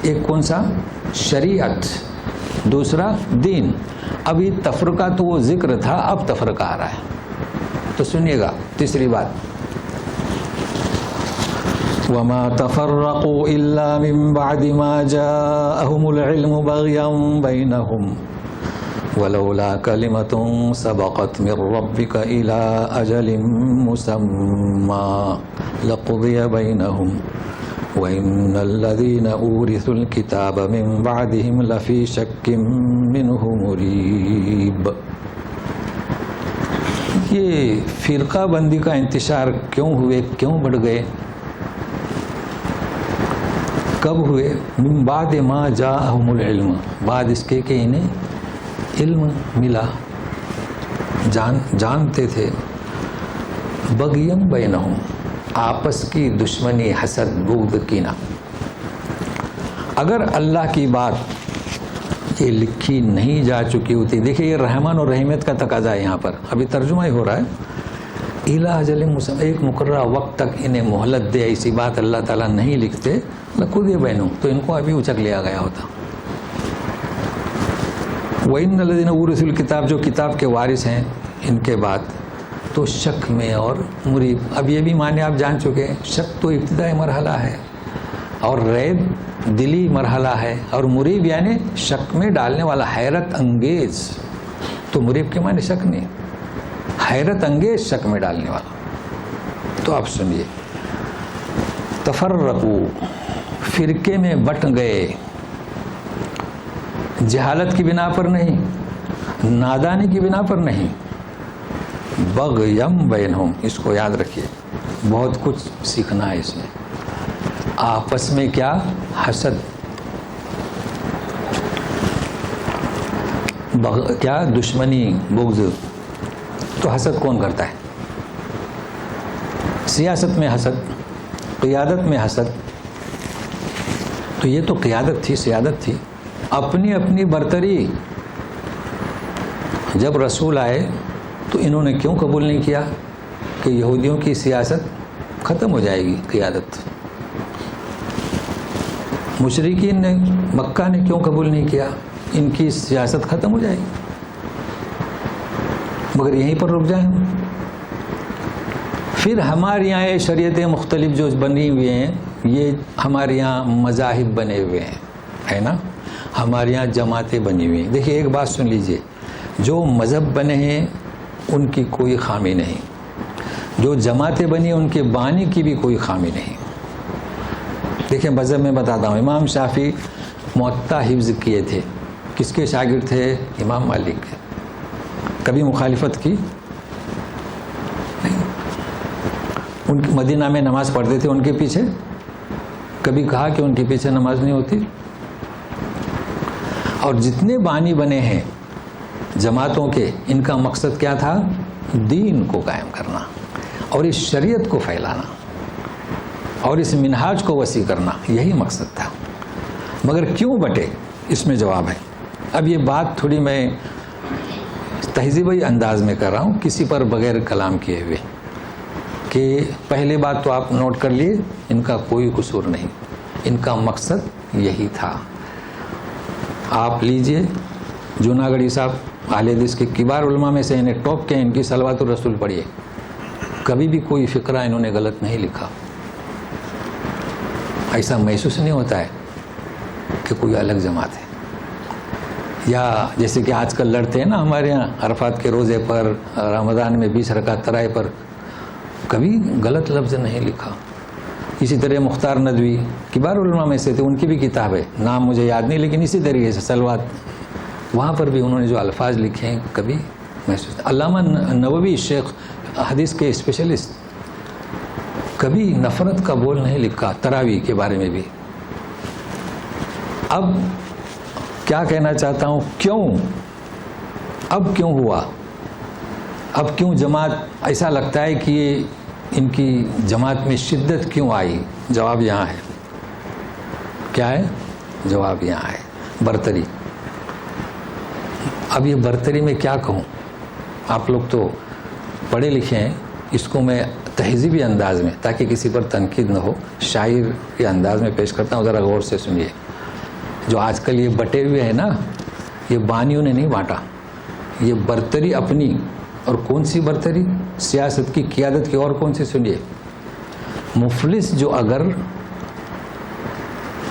ایک کون سا, شریعت, دوسرا دین. ابھی تفرقہ تو وہ ذکر تھا, اب تفرقہ آ رہا ہے. تو سنیے گا تیسری بات, وما تفرقوا إلا من بعد ما جاءهم العلم بغيا بينهم ولولا كلمة سبقت من ربك إلى أجل مسمى لقضي بينهم وإن الذين أورثوا الكتاب من بعدهم لفي شك منه مريب. یہ فرقہ بندی کا انتشار کیوں ہوئے، کیوں بڑھ گئے، کب ہوئے؟ من بعد ما جاءہم العلم، بعد اس کے کہ انہیں علم ملا، جانتے تھے. بغیم بینہم، آپس کی دشمنی، حسد، بغض، کینہ. اگر اللہ کی بات یہ لکھی نہیں جا چکی ہوتی، دیکھیں یہ رحمان اور رحیمیت کا تقاضا ہے، یہاں پر ابھی ترجمہ ہی ہو رہا ہے، الی اجل مسمى، ایک مقررہ وقت تک انہیں مہلت دے، ایسی بات اللہ تعالیٰ نہیں لکھتے، لقضی بینہم، تو ان کو ابھی اچک لیا گیا ہوتا. وَإِنَّ الَّذِينَ أُورِثُوا الْكِتَابَ، جو کتاب کے وارث ہیں ان کے بعد، تو شک میں اور مریب. اب یہ بھی معنی آپ جان چکے ہیں، شک تو ابتدائی مرحلہ ہے اور ریب دلی مرحلہ ہے، اور مریب یعنی شک میں ڈالنے والا، حیرت انگیز. تو مریب کے معنی شک نہیں، حیرت انگیز شک میں ڈالنے والا. تو آپ سنیے، تفرقو، فرقے میں بٹ گئے، جہالت کی بنا پر نہیں، نادانی کی بنا پر نہیں، بغیم بینہم، اس کو یاد رکھیے، بہت کچھ سیکھنا ہے اس میں. آپس میں کیا؟ حسد، کیا؟ دشمنی، بغض. تو حسد کون کرتا ہے؟ سیاست میں حسد، قیادت میں حسد. تو یہ تو قیادت تھی، سیادت تھی، اپنی اپنی برتری. جب رسول آئے تو انہوں نے کیوں قبول نہیں کیا کہ یہودیوں کی سیاست ختم ہو جائے گی، قیادت. مشرکین نے، مکہ نے کیوں قبول نہیں کیا، ان کی سیاست ختم ہو جائے گی. مگر یہیں پر رک جائیں. پھر ہمارے یہاں یہ شریعتیں مختلف جو بنی ہوئی ہیں، یہ ہمارے یہاں مذاہب بنے ہوئے ہیں، ہے نا، ہمارے یہاں جماعتیں بنی ہوئی ہیں. دیکھیے ایک بات سن لیجئے، جو مذہب بنے ہیں ان کی کوئی خامی نہیں، جو جماعتیں بنی ان کے بانی کی بھی کوئی خامی نہیں. دیکھیں مذہب میں بتاتا ہوں، امام شافعی موطا حفظ کیے تھے، کس کے شاگرد تھے؟ امام مالک کے. کبھی مخالفت کی نہیں. ان مدینہ میں نماز پڑھتے تھے ان کے پیچھے، کبھی کہا کہ ان کے پیچھے نماز نہیں ہوتی. اور جتنے بانی بنے ہیں جماعتوں کے، ان کا مقصد کیا تھا؟ دین کو قائم کرنا اور اس شریعت کو پھیلانا اور اس منہاج کو وسیع کرنا، یہی مقصد تھا. مگر کیوں بٹے؟ اس میں جواب ہے. اب یہ بات تھوڑی میں تہذیبی انداز میں کر رہا ہوں، کسی پر بغیر کلام کیے ہوئے، کہ پہلے بات تو آپ نوٹ کر لیے، ان کا کوئی قصور نہیں، ان کا مقصد یہی تھا. آپ لیجئے جوناگڑھی صاحب اہل حدیث کے کبار علماء میں سے، انہیں ٹاپ کے، ان کی صلوات الرسول پڑھیے، کبھی بھی کوئی فقرہ انہوں نے غلط نہیں لکھا. ایسا محسوس نہیں ہوتا ہے کہ کوئی الگ جماعت ہے. یا جیسے کہ آج کل لڑتے ہیں نا ہمارے یہاں عرفات کے روزے پر، رمضان میں 20 رکعت تراویح پر، کبھی غلط لفظ نہیں لکھا. اسی طرح مختار ندوی کبار علماء میں سے تھے، ان کی بھی کتاب ہے، نام مجھے یاد نہیں، لیکن اسی طریقے سے صلوات، وہاں پر بھی انہوں نے جو الفاظ لکھے ہیں کبھی محسوس. علامہ نووی شیخ حدیث کے اسپیشلسٹ، کبھی نفرت کا بول نہیں لکھا تراویح کے بارے میں بھی. اب کیا کہنا چاہتا ہوں، کیوں اب کیوں ہوا، اب کیوں جماعت، ایسا لگتا ہے کہ یہ ان کی جماعت میں شدت کیوں آئی؟ جواب یہاں ہے. کیا ہے جواب؟ یہاں ہے برتری. اب یہ برتری میں کیا کہوں، آپ لوگ تو پڑھے لکھے ہیں، اس کو میں تہذیبی انداز میں، تاکہ کسی پر تنقید نہ ہو، شاعر کے انداز میں پیش کرتا ہوں، ذرا غور سے سنیے. جو آج کل یہ بٹے ہوئے ہیں نا، یہ بانیوں نے نہیں بانٹا، یہ برتری اپنی. اور کون سی برتری؟ سیاست کی، قیادت کی. اور کون سی؟ سنیے، مفلس جو اگر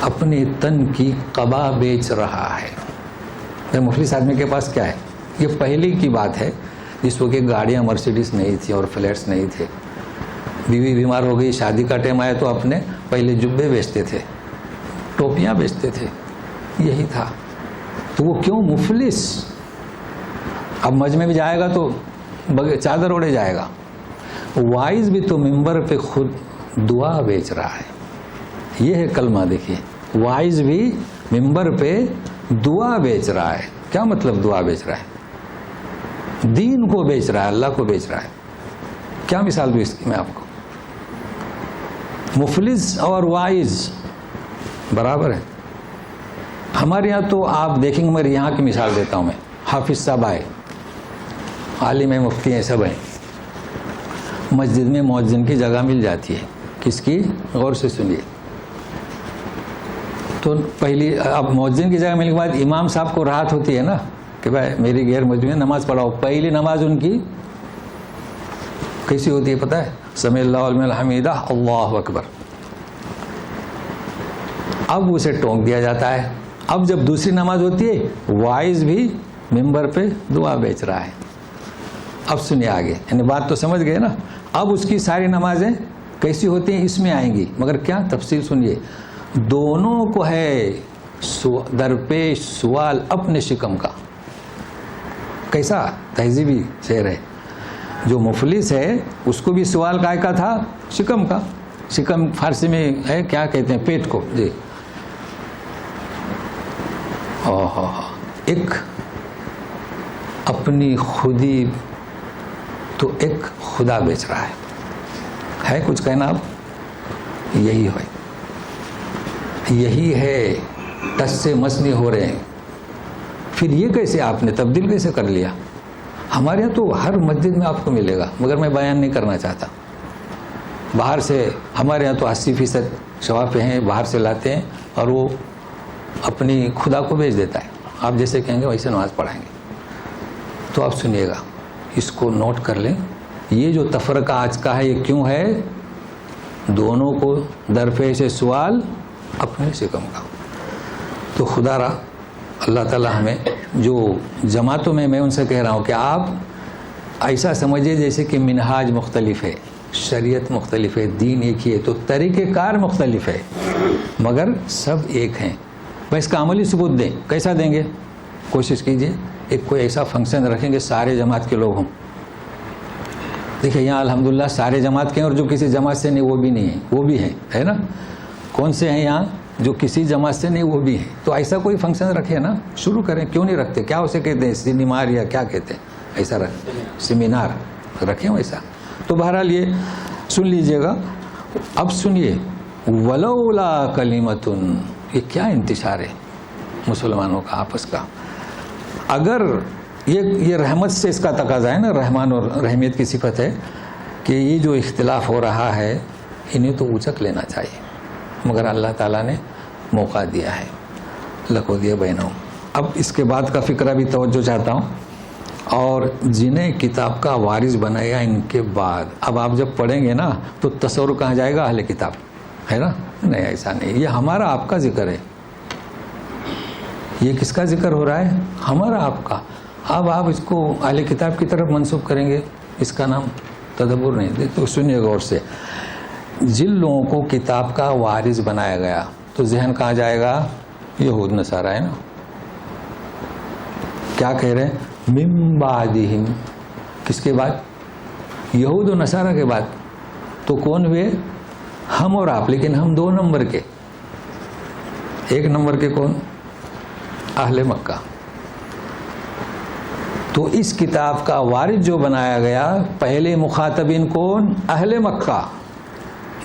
اپنے تن کی قبا بیچ رہا ہے، مفلس آدمی کے پاس کیا ہے؟ یہ پہلے کی بات ہے جس وقت گاڑیاں مرسیڈیز نہیں تھی اور فلیٹس نہیں تھے، بیوی بیمار ہو گئی، شادی کا ٹائم آیا تو اپنے پہلے جبے بیچتے تھے، ٹوپیاں بیچتے تھے، یہی تھا. تو وہ کیوں مفلس؟ اب مجمع میں جائے گا تو چادر اوڑے جائے گا. وائز بھی تو ممبر پہ خود دعا بیچ رہا ہے. یہ ہے کلمہ. دیکھیے، وائز بھی ممبر پہ دعا بیچ رہا ہے. کیا مطلب دعا بیچ رہا ہے؟ دین کو بیچ رہا ہے، اللہ کو بیچ رہا ہے. کیا مثال دوں اس کی میں آپ کو؟ مفلس اور وائز برابر ہے. ہمارے یہاں تو آپ دیکھیں گے، میرے یہاں کی مثال دیتا ہوں میں. حافظ صاحب آئے، عالم ہیں، مفتی ہیں، سب ہیں. مسجد میں مؤذن کی جگہ مل جاتی ہے. کس کی؟ غور سے سنیے. تو پہلی اب مؤذن کی جگہ ملنے کے بعد امام صاحب کو راحت ہوتی ہے نا کہ بھائی میری غیر مسجد میں نماز پڑھاؤ. پہلی نماز ان کی کیسی ہوتی ہے پتہ ہے؟ سمیع اللہ لمن حمیدہ، اللہ اکبر. اب اسے ٹونک دیا جاتا ہے. اب جب دوسری نماز ہوتی ہے، وائز بھی ممبر پہ دعا بیچ رہا ہے. اب سنیے آگے، یعنی بات تو سمجھ گئے نا. اب اس کی ساری نمازیں کیسی ہوتی ہیں اس میں آئیں گی، مگر کیا تفصیل سنیے. دونوں کو ہے درپیش سوال اپنے شکم کا. کیسا تہذیبی شعر ہے. جو مفلس ہے اس کو بھی سوال کائے کا تھا؟ شکم کا. شکم فارسی میں ہے کیا کہتے ہیں؟ پیٹ کو. جی، ایک اپنی خودی تو ایک خدا بیچ رہا ہے. کچھ کہنا اب؟ یہی ہے، یہی ہے. ٹس سے مس نہیں ہو رہے ہیں. پھر یہ کیسے آپ نے تبدیل کیسے کر لیا؟ ہمارے یہاں تو ہر مسجد میں آپ کو ملے گا، مگر میں بیان نہیں کرنا چاہتا. باہر سے ہمارے یہاں تو 80% شوافے ہیں، باہر سے لاتے ہیں اور وہ اپنی خدا کو بیچ دیتا ہے. آپ جیسے کہیں گے ویسے نماز پڑھائیں گے. تو آپ سنیے گا، اس کو نوٹ کر لیں. یہ جو تفرقہ آج کا ہے یہ کیوں ہے؟ دونوں کو درپیش سوال اپنے شکم کا. تو خدا را اللہ تعالیٰ ہمیں جو جماعتوں میں ان سے کہہ رہا ہوں کہ آپ ایسا سمجھیے جیسے کہ منہاج مختلف ہے، شریعت مختلف ہے، دین ایک ہی ہے، تو طریقہ کار مختلف ہے مگر سب ایک ہیں. بس اس کا عملی ثبوت دیں. کیسا دیں گے؟ کوشش کیجئے ایک کوئی ایسا فنکشن رکھیں گے سارے جماعت کے لوگ ہوں. دیکھیں یہاں الحمدللہ سارے جماعت کے ہیں، اور جو کسی جماعت سے نہیں وہ بھی نہیں ہیں، وہ بھی ہیں، ہے نا. کون سے ہیں یہاں جو کسی جماعت سے نہیں وہ بھی ہیں؟ تو ایسا کوئی فنکشن رکھے نا، شروع کریں. کیوں نہیں رکھتے؟ کیا اسے کہتے ہیں؟ سینمار یا کیا کہتے ہیں؟ ایسا رکھ، سیمینار رکھیں ویسا. تو بہرحال یہ سن لیجئے گا. اب سنیے، ولولا کلمتن، یہ کیا انتشار ہے مسلمانوں کا آپس کا. اگر یہ رحمت سے اس کا تقاضا ہے نا، رحمان اور رحمیت کی صفت ہے کہ یہ جو اختلاف ہو رہا ہے انہیں تو اچک لینا چاہیے، مگر اللہ تعالیٰ نے موقع دیا ہے. لکھو دیا بینہم. اب اس کے بعد کا فکرہ بھی توجہ چاہتا ہوں. اور جنہیں کتاب کا وارث بنایا ان کے بعد، اب آپ جب پڑھیں گے نا تو تصور کہاں جائے گا؟ اہل کتاب، ہے نا. نہیں، ایسا نہیں. یہ ہمارا آپ کا ذکر ہے. یہ کس کا ذکر ہو رہا ہے؟ ہمارا آپ کا. اب آپ اس کو اہل کتاب کی طرف منسوب کریں گے، اس کا نام تدبر نہیں. تو سنیے غور سے. جن لوگوں کو کتاب کا وارث بنایا گیا تو ذہن کہاں جائے گا؟ یہود نصارہ ہے نا. کیا کہہ رہے ہیں؟ من بعدہم. کس کے بعد؟ یہود و نصارہ کے بعد. تو کون ہوئے؟ ہم اور آپ. لیکن ہم 2 نمبر کے. 1 نمبر کے کون؟ اہل مکہ. تو اس کتاب کا وارث جو بنایا گیا، پہلے مخاطبین کون؟ اہل مکہ.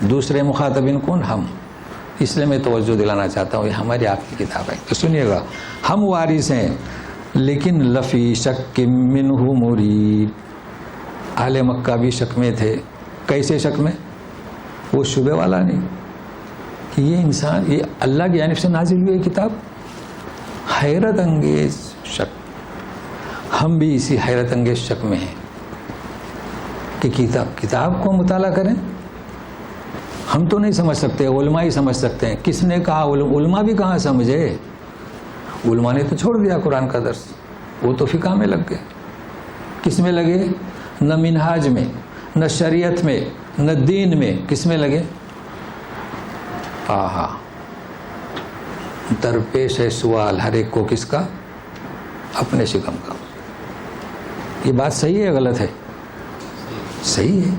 دوسرے مخاطبین کون؟ ہم. اس لیے میں توجہ دلانا چاہتا ہوں، یہ ہماری آپ کی کتاب ہے. تو سنیے گا، ہم وارث ہیں لیکن لفی شک منہ مریب. اہل مکہ بھی شک میں تھے. کیسے شک میں؟ وہ شبے والا نہیں کہ یہ انسان، یہ اللہ کی جانب سے نازل ہوئی کتاب. حیرت انگیز شک. ہم بھی اسی حیرت انگیز شک میں ہیں کہ کتاب کو مطالعہ کریں. ہم تو نہیں سمجھ سکتے، علماء ہی سمجھ سکتے ہیں۔ کس نے کہا؟ علماء بھی کہاں سمجھے؟ علماء نے تو چھوڑ دیا قرآن کا درس، وہ تو فقہ میں لگ گئے۔ کس میں لگے؟ نہ منہاج میں، نہ شریعت میں، نہ دین میں، کس میں لگے؟ آہا، درپیش ہے سوال ہر ایک کو، کس کا؟ اپنے شکم کا۔ یہ بات صحیح ہے غلط ہے؟ صحیح ہے،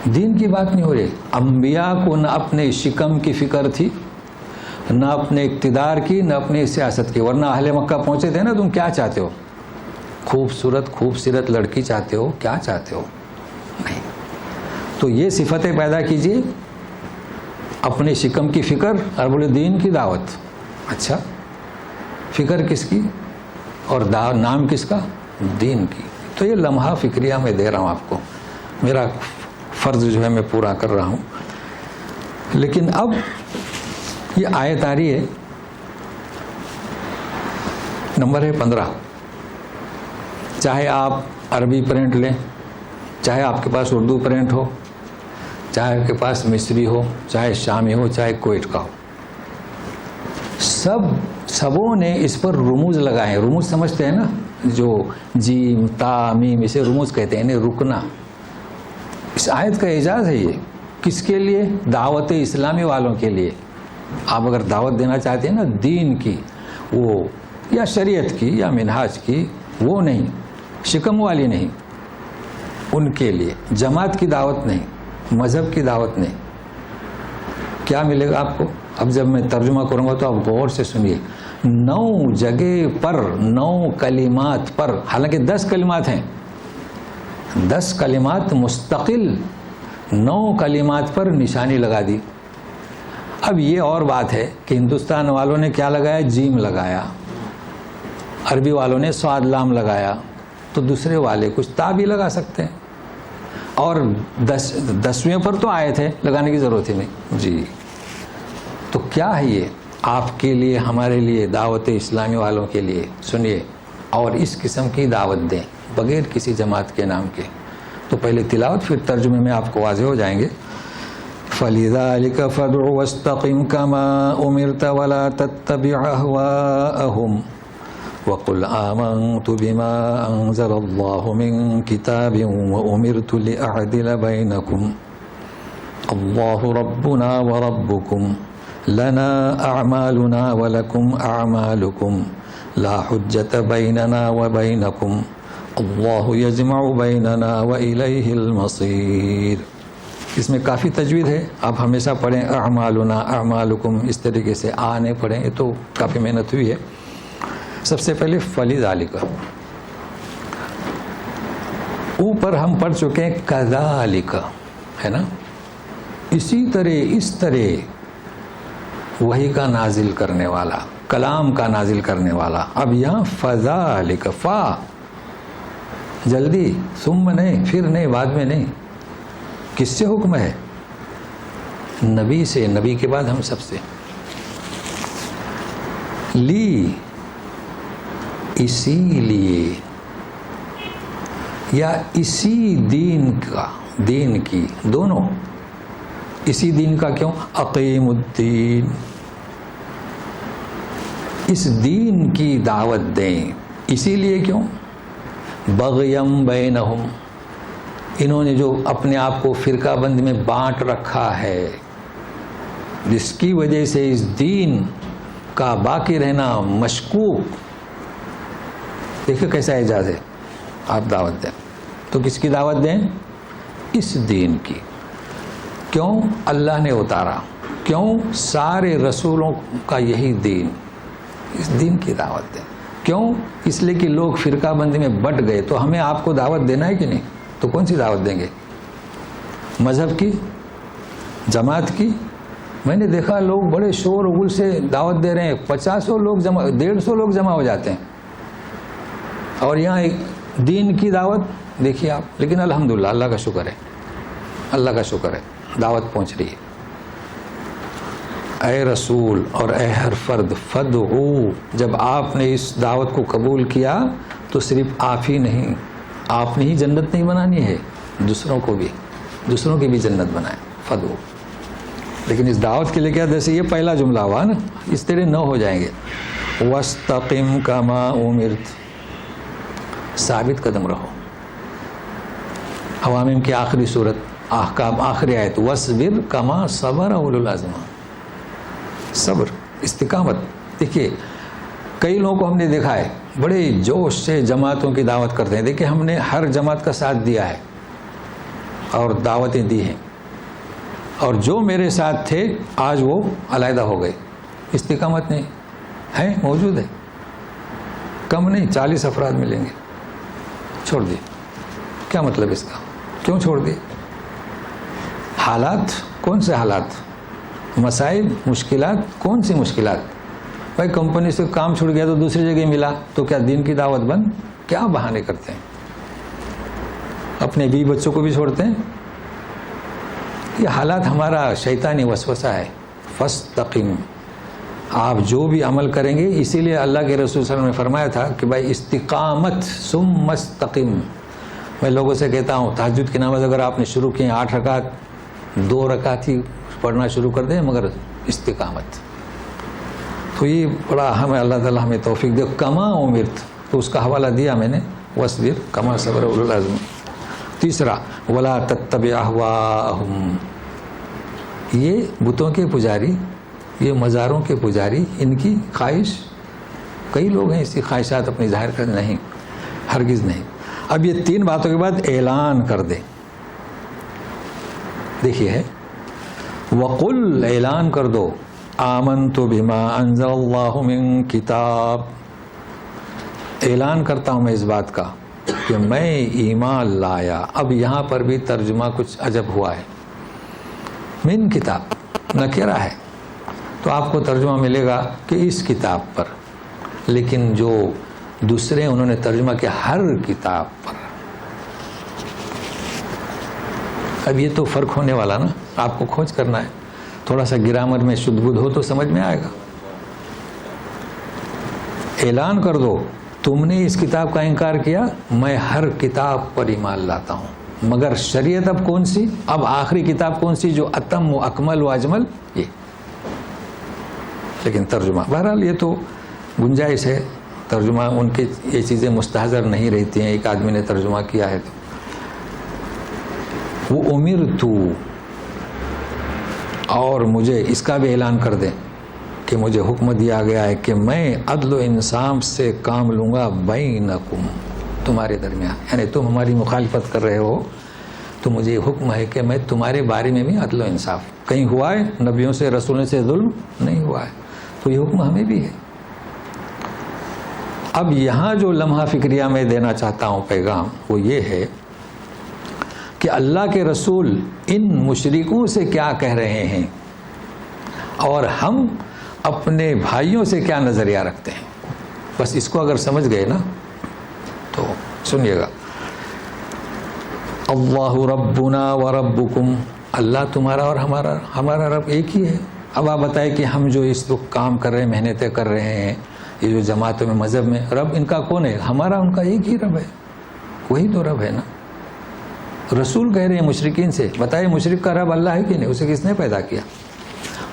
دین کی بات نہیں ہو رہی۔ انبیاء کو نہ اپنے شکم کی فکر تھی، نہ اپنے اقتدار کی، نہ اپنی سیاست کی، ورنہ اہل مکہ پہنچے تھے نا، تم کیا چاہتے ہو؟ خوبصورت لڑکی چاہتے ہو؟ کیا چاہتے ہو؟ نہیں۔ تو یہ صفتیں پیدا کیجیے، اپنے شکم کی فکر اور بولے دین کی دعوت۔ اچھا، فکر کس کی اور نام کس کا؟ دین کی۔ تو یہ لمحہ فکریہ میں دے رہا ہوں آپ کو، میرا فرض جو ہے میں پورا کر رہا ہوں۔ لیکن اب یہ آیت آ رہی ہے، نمبر ہے 15۔ چاہے آپ عربی پرنٹ لیں، چاہے آپ کے پاس اردو پرنٹ ہو، چاہے آپ کے پاس مصری ہو، چاہے شامی ہو، چاہے کویت کا ہو، سبوں نے اس پر رموز لگائے ہیں۔ رموز سمجھتے ہیں نا، جو جیم تا میم، اسے رموز کہتے ہیں، انہیں رکنا۔ اس آیت کا اعجاز ہے۔ یہ کس کے لیے؟ دعوت اسلامی والوں کے لیے۔ آپ اگر دعوت دینا چاہتے ہیں نا دین کی، وہ یا شریعت کی یا منہاج کی، وہ نہیں، شکم والی نہیں، ان کے لیے جماعت کی دعوت نہیں، مذہب کی دعوت نہیں۔ کیا ملے گا آپ کو؟ اب جب میں ترجمہ کروں گا تو آپ غور سے سنیے۔ 9 جگہ پر 9 کلمات پر، حالانکہ 10 کلمات ہیں، 10 کلمات مستقل 9 کلمات پر نشانی لگا دی۔ اب یہ اور بات ہے کہ ہندوستان والوں نے کیا لگایا؟ جیم لگایا، عربی والوں نے صاد لام لگایا، تو دوسرے والے کچھ تا بھی لگا سکتے ہیں۔ اور 10ویں پر تو آئے تھے، لگانے کی ضرورت ہی نہیں جی۔ تو کیا ہے یہ آپ کے لیے، ہمارے لیے، دعوت اسلامی والوں کے لیے؟ سنیے اور اس قسم کی دعوت دیں بغیر کسی جماعت کے نام کے۔ تو پہلے تلاوت پھر ترجمے میں آپ کو واضح ہو جائیں گے۔ فَلِذَلِكَ فَادْعُ وَاسْتَقِمْ كَمَا أُمِرْتَ وَلَا تَتَّبِعْ أَهْوَاءَهُمْ وَقُلْ آمَنْتُ بِمَا أَنزَلَ اللَّهُ مِنْ كِتَابٍ وَأُمِرْتُ لِأَعْدِلَ بَيْنَكُمْ اللَّهُ رَبُّنَا وَرَبُّكُمْ لَنَا أَعْمَالُنَا وَلَكُمْ أَعْمَالُكُمْ لَا حُجَّةَ بَيْنَنَا وَبَيْنَكُمْ اللَّهُ يَجْمَعُ بَيْنَنَا وَإِلَيْهِ الْمَصِيرُ۔ اس میں کافی تجوید ہے، آپ ہمیشہ پڑھیں اعمالنا اعمالکم، اس طریقے سے آنے پڑھیں، یہ تو کافی محنت ہوئی ہے۔ سب سے پہلے فَلِذَلِكَ، اوپر ہم پڑھ چکے ہیں کَذَلِكَ، ہے نا، اسی طرح، اس طرح وحی کا نازل کرنے والا، کلام کا نازل کرنے والا۔ اب یہاں فَذَلِكَ، فا جلدی، ثم نہیں، پھر نہیں، بعد میں نہیں۔ کس سے حکم ہے؟ نبی سے، نبی کے بعد ہم سب سے۔ لی، اسی لیے، یا اسی دین کا، دین کی، دونوں۔ اسی دین کا کیوں؟ اقیم الدین، اس دین کی دعوت دیں۔ اسی لیے کیوں؟ بغیم بینہم، انہوں نے جو اپنے آپ کو فرقہ بند میں بانٹ رکھا ہے، جس کی وجہ سے اس دین کا باقی رہنا مشکوک۔ دیکھیں کیسا اعجاز ہے، آپ دعوت دیں تو کس کی دعوت دیں؟ اس دین کی۔ کیوں؟ اللہ نے اتارا، کیوں؟ سارے رسولوں کا یہی دین، اس دین کی دعوت دیں۔ کیوں؟ اس لیے کہ لوگ فرقہ بندی میں بٹ گئے، تو ہمیں آپ کو دعوت دینا ہے کہ نہیں؟ تو کون سی دعوت دیں گے؟ مذہب کی، جماعت کی؟ میں نے دیکھا لوگ بڑے شور و غل سے دعوت دے رہے ہیں، 50 لوگ جمع، 150 لوگ جمع ہو جاتے ہیں، اور یہاں ایک دین کی دعوت دیکھیے آپ۔ لیکن الحمدللہ، اللہ کا شکر ہے، اللہ کا شکر ہے، دعوت پہنچ رہی ہے۔ اے رسول اور اے ہر فرد، فدعو، جب آپ نے اس دعوت کو قبول کیا تو صرف آپ ہی نہیں، آپ نے ہی جنت نہیں بنانی ہے، دوسروں کو بھی، دوسروں کی بھی جنت بنائیں۔ فدو. لیکن اس دعوت کے لیے کیا، جیسے یہ پہلا جملہ ہوا نا، اس طرح 9 ہو جائیں گے. وَاسْتَقِمْ كَمَا أُمِرْتَ، ثابت قدم رہو. حوامیم کی آخری صورت، احکام، آخری آیت، وَاصْبِرْ كَمَا صَبَرَ أُولُو الْعَزْمِ، صبر، استقامت. دیکھیے کئی لوگوں کو ہم نے دیکھا ہے بڑے جوش سے جماعتوں کی دعوت کرتے ہیں. دیکھیے ہم نے ہر جماعت کا ساتھ دیا ہے اور دعوتیں دی ہیں، اور جو میرے ساتھ تھے آج وہ علیحدہ ہو گئے. استقامت نہیں ہے، موجود ہے، کم نہیں، 40 افراد ملیں گے، چھوڑ دیے. کیا مطلب اس کا؟ کیوں چھوڑ دیے؟ حالات، کون سے حالات؟ مسائل، مشکلات، کون سی مشکلات؟ بھائی کمپنی سے کام چھوڑ گیا تو دوسری جگہ ملا تو کیا دین کی دعوت بند؟ کیا بہانے کرتے ہیں، اپنے بیوی بچوں کو بھی چھوڑتے ہیں. یہ حالات ہمارا شیطانی وسوسہ ہے. فاستقم، آپ جو بھی عمل کریں گے، اسی لیے اللہ کے رسول صلی اللہ علیہ وسلم نے فرمایا تھا کہ بھائی استقامت ثم استقم. میں لوگوں سے کہتا ہوں تہجد کی نماز اگر آپ نے شروع کی 8 رکعت، 2 رکعت ہی پڑھنا شروع کر دیں، مگر استقامت. تو یہ بڑا اہم ہے. اللہ تعالیٰ ہمیں توفیق دے. کما امرت، تو اس کا حوالہ دیا میں نے، وَاصْبِرْ كَمَا صَبَرَ أُولُو الْعَزْمِ. تیسرا وَلَا تَتَّبِعْ أَهْوَاءَهُمْ، یہ بتوں کے پجاری، یہ مزاروں کے پجاری، ان کی خواہش، کئی لوگ ہیں اسی خواہشات اپنی ظاہر کرتے، نہیں، ہرگز نہیں. اب یہ 3 باتوں کے بعد اعلان کر دیں. دیکھیے ہے وَقُلْ، اعلان کر دو، آمنت بما انزل اللہ من کتاب، اعلان کرتا ہوں میں اس بات کا کہ میں ایمان لایا. اب یہاں پر بھی ترجمہ کچھ عجب ہوا ہے. من کتاب نکرہ ہے تو آپ کو ترجمہ ملے گا کہ اس کتاب پر، لیکن جو دوسرے انہوں نے ترجمہ کیا ہر کتاب پر. اب یہ تو فرق ہونے والا نا، آپ کو کھوج کرنا ہے. تھوڑا سا گرامر میں شدھ بدھ ہو تو سمجھ میں آئے گا. اعلان کر دو تم نے اس کتاب کا انکار کیا، میں ہر کتاب پر ایمان لاتا ہوں، مگر شریعت اب کون سی؟ اب آخری کتاب کون سی جو اتم و اکمل و اجمل؟ یہ. لیکن ترجمہ بہرحال یہ تو گنجائش ہے، ترجمہ ان کے یہ چیزیں مستحضر نہیں رہتی ہیں. ایک آدمی نے ترجمہ کیا ہے تو وہ امرتو، اور مجھے اس کا بھی اعلان کر دیں کہ مجھے حکم دیا گیا ہے کہ میں عدل و انصاف سے کام لوں گا بینکم، تمہارے درمیان. یعنی تم ہماری مخالفت کر رہے ہو تو مجھے یہ حکم ہے کہ میں تمہارے بارے میں بھی عدل و انصاف. کہیں ہوا ہے نبیوں سے رسولوں سے ظلم؟ نہیں ہوا ہے. تو یہ حکم ہمیں بھی ہے. اب یہاں جو لمحہ فکریہ میں دینا چاہتا ہوں پیغام وہ یہ ہے کہ اللہ کے رسول ان مشرکوں سے کیا کہہ رہے ہیں اور ہم اپنے بھائیوں سے کیا نظریہ رکھتے ہیں. بس اس کو اگر سمجھ گئے نا تو سنیے گا. اللہ ربنا و ربکم، اللہ تمہارا اور ہمارا رب ایک ہی ہے. اب آپ بتائیں کہ ہم جو اس وقت کام کر رہے ہیں، محنتیں کر رہے ہیں، یہ جو جماعتوں میں مذہب میں، رب ان کا کون ہے؟ ہمارا ان کا ایک ہی رب ہے. وہی تو رب ہے نا. رسول کہہ رہے ہیں مشرکین سے، بتائیں مشرک کا رب اللہ ہے کہ نہیں؟ اسے کس نے پیدا کیا؟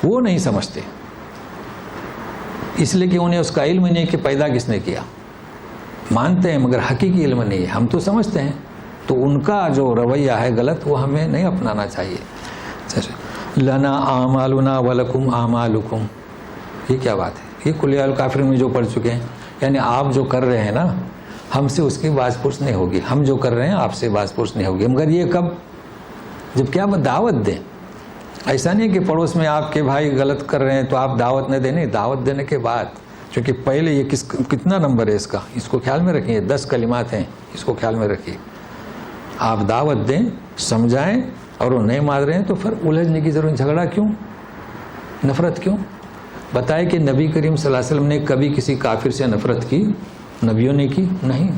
وہ نہیں سمجھتے، اس لیے کہ انہیں اس کا علم نہیں کہ پیدا کس نے کیا. مانتے ہیں مگر حقیقی علم نہیں ہے. ہم تو سمجھتے ہیں. تو ان کا جو رویہ ہے غلط، وہ ہمیں نہیں اپنانا چاہیے. لنا اعمالنا ولکم اعمالکم، یہ کیا بات ہے؟ یہ کل یا الکافرون میں جو پڑھ چکے ہیں. یعنی آپ جو کر رہے ہیں نا، ہم سے اس کی باز پرس نہیں ہوگی. ہم جو کر رہے ہیں آپ سے باز پرس نہیں ہوگی. مگر یہ کب؟ جب کیا دعوت دیں. ایسا نہیں کہ پڑوس میں آپ کے بھائی غلط کر رہے ہیں تو آپ دعوت نہ دیں. دعوت دینے کے بعد، چونکہ پہلے یہ کتنا نمبر ہے اس کا، اس کو خیال میں رکھیں. 10 کلمات ہیں، اس کو خیال میں رکھیے. آپ دعوت دیں، سمجھائیں، اور وہ نہیں مان رہے ہیں تو پھر الجھنے کی ضرورت. جھگڑا کیوں؟ نفرت کیوں؟ بتائے کہ نبی کریم صلی اللہ علیہ وسلم نے کبھی کسی کافر سے نفرت کی؟ نبیوں نے کی؟ نہیں.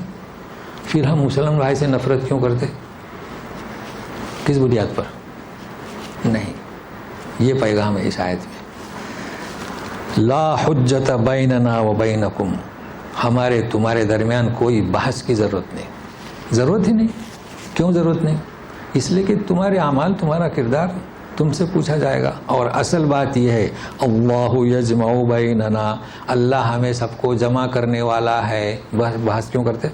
پھر ہم مسلمان بھائی سے نفرت کیوں کرتے؟ کس بنیاد پر؟ نہیں. یہ پیغام ہے اس آیت میں. لا حجت بیننا و بینکم، ہمارے تمہارے درمیان کوئی بحث کی ضرورت نہیں. ضرورت ہی نہیں. کیوں ضرورت نہیں؟ اس لیے کہ تمہارے اعمال، تمہارا کردار تم سے پوچھا جائے گا. اور اصل بات یہ ہے اللہ یجمع بیننا، اللہ ہمیں سب کو جمع کرنے والا ہے. بحث کیوں کرتے؟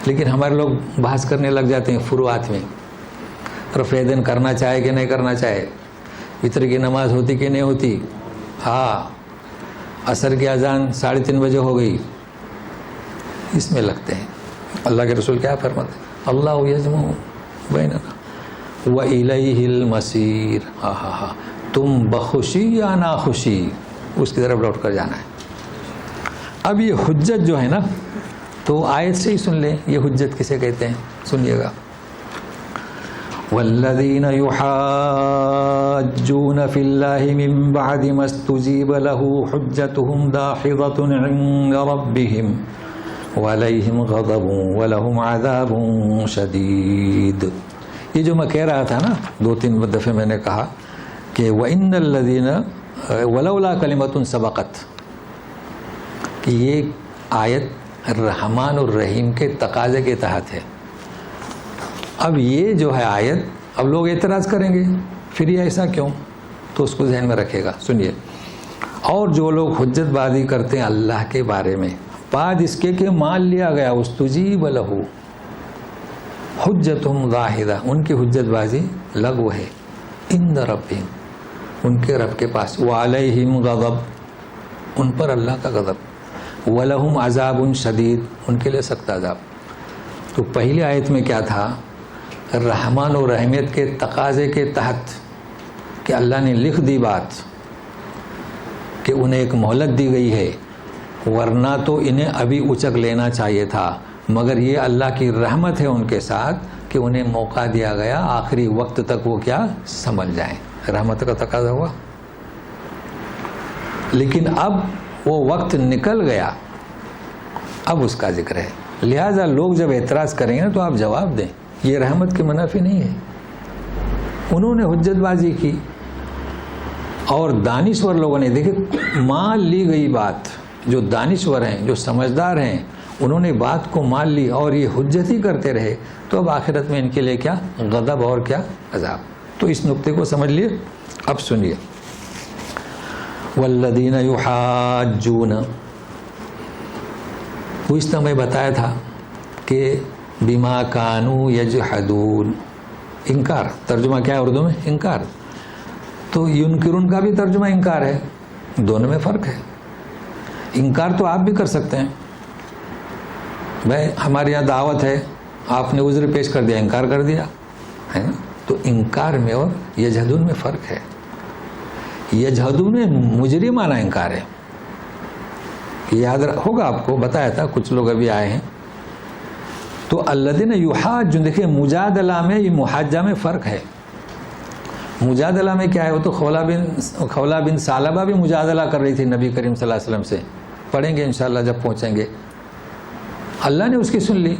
لیکن ہمارے لوگ بحث کرنے لگ جاتے ہیں فروعات میں. رفع دین کرنا چاہے کہ نہیں کرنا چاہے، وطر کی نماز ہوتی کہ نہیں ہوتی، ہاں عصر کی اذان 3:30 بجے ہو گئی، اس میں لگتے ہیں. اللہ کے رسول کیا فرماتے ہیں؟ اللہ یجمع بیننا وَإِلَيْهِ الْمَصِيرُ. ہاں تم بخوشی یا ناخوشی اس کی طرف لوٹ کر جانا ہے. اب یہ حجت جو ہے نا، تو آیت سے ہی سن لیں یہ حجت کسے کہتے ہیں. سنیے گا، وَالَّذِينَ يُحَاجُّونَ فِي اللَّهِ مِن بَعْدِ مَا اسْتُجِيبَ لَهُ حُجَّتُهُمْ دَاحِضَةٌ عِندَ رَبِّهِمْ وَعَلَيْهِمْ غَضَبٌ وَلَهُمْ عَذَابٌ شَدِيدٌ. یہ جو میں کہہ رہا تھا نا 2-3 دفعے میں نے کہا کہ وَإِنَّ الَّذِينَ وَلَوْلَا كَلِمَةٌ سَبَقَتْ، کہ یہ آیت الرحمن الرحیم کے تقاضے کے تحت ہے. اب یہ جو ہے آیت، اب لوگ اعتراض کریں گے پھر یہ ایسا کیوں، تو اس کو ذہن میں رکھے گا. سنیے، اور جو لوگ حجت بازی کرتے ہیں اللہ کے بارے میں بعد اس کے کہ مان لیا گیا استجیب لہ حجتہم ظاہرہ، ان کی حجت بازی لغو ہے عند ربہم، ان کے رب کے پاس، وعلیہم غضب، ان پر اللہ کا غضب، ولہم عذاب شدید، ان کے لیے سخت عذاب. تو پہلی آیت میں کیا تھا؟ رحمان و رحمیت کے تقاضے کے تحت کہ اللہ نے لکھ دی بات کہ انہیں ایک مہلت دی گئی ہے، ورنہ تو انہیں ابھی اچک لینا چاہیے تھا، مگر یہ اللہ کی رحمت ہے ان کے ساتھ کہ انہیں موقع دیا گیا آخری وقت تک وہ کیا سمجھ جائیں. رحمت کا تقاضا ہوا. لیکن اب وہ وقت نکل گیا، اب اس کا ذکر ہے. لہذا لوگ جب اعتراض کریں گے تو آپ جواب دیں، یہ رحمت کے منافی نہیں ہے. انہوں نے حجت بازی کی، اور دانشور لوگوں نے دیکھے مان لی گئی بات، جو دانشور ہیں جو سمجھدار ہیں انہوں نے بات کو مان لی اور یہ حجت ہی کرتے رہے، تو اب آخرت میں ان کے لیے کیا غضب اور کیا عذاب. تو اس نقطے کو سمجھ لیے. اب سنیے، والذین یحاجون، وہ اس طرح میں بتایا تھا کہ بما کانوا یجحدون، انکار. ترجمہ کیا ہے اردو میں؟ انکار. تو ینکرون کا بھی ترجمہ انکار ہے، دونوں میں فرق ہے. انکار تو آپ بھی کر سکتے ہیں، بھائی ہمارے یہاں دعوت ہے، آپ نے عذر پیش کر دیا، انکار کر دیا ہے نا. تو انکار میں اور یجحدون میں فرق ہے. یجحدون میں مجرمانہ انکار ہے. یاد ہوگا آپ کو بتایا تھا، کچھ لوگ ابھی آئے ہیں. تو الذین یحاجون، دیکھیں مجادلہ میں یہ محاجہ میں فرق ہے. مجادلہ میں کیا ہے؟ وہ تو خولہ بن ثعلبہ بھی مجادلہ کر رہی تھی نبی کریم صلی اللہ علیہ وسلم سے، پڑھیں گے انشاءاللہ جب پہنچیں گے. اللہ نے اس کی سن لی،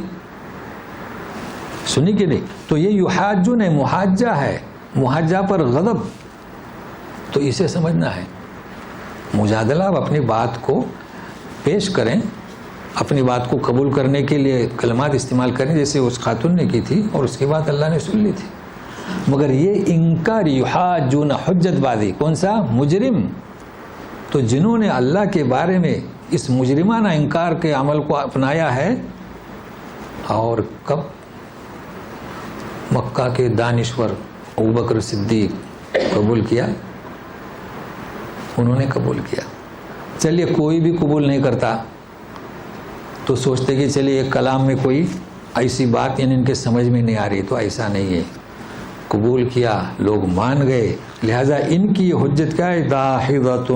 سنی کہ نہیں. تو یہ یحاجون ہے، محاجہ ہے، محاجہ پر غضب. تو اسے سمجھنا ہے. مجادلہ آپ اپنی بات کو پیش کریں، اپنی بات کو قبول کرنے کے لیے کلمات استعمال کریں جیسے اس خاتون نے کی تھی، اور اس کے بعد اللہ نے سن لی تھی. مگر یہ انکار یحاجون حجت بازی، کون سا؟ مجرم. تو جنہوں نے اللہ کے بارے میں اس مجرمانہ انکار کے عمل کو اپنایا ہے، اور کب؟ مکہ کے دانشور ابوبکر صدیق قبول کیا، انہوں نے قبول کیا. چلیے کوئی بھی قبول نہیں کرتا تو سوچتے کہ چلیے ایک کلام میں کوئی ایسی بات یعنی ان کے سمجھ میں نہیں آ رہی، تو ایسا نہیں ہے. قبول کیا، لوگ مان گئے، لہذا ان کی یہ حجت کیا ہے؟ داحضۃ،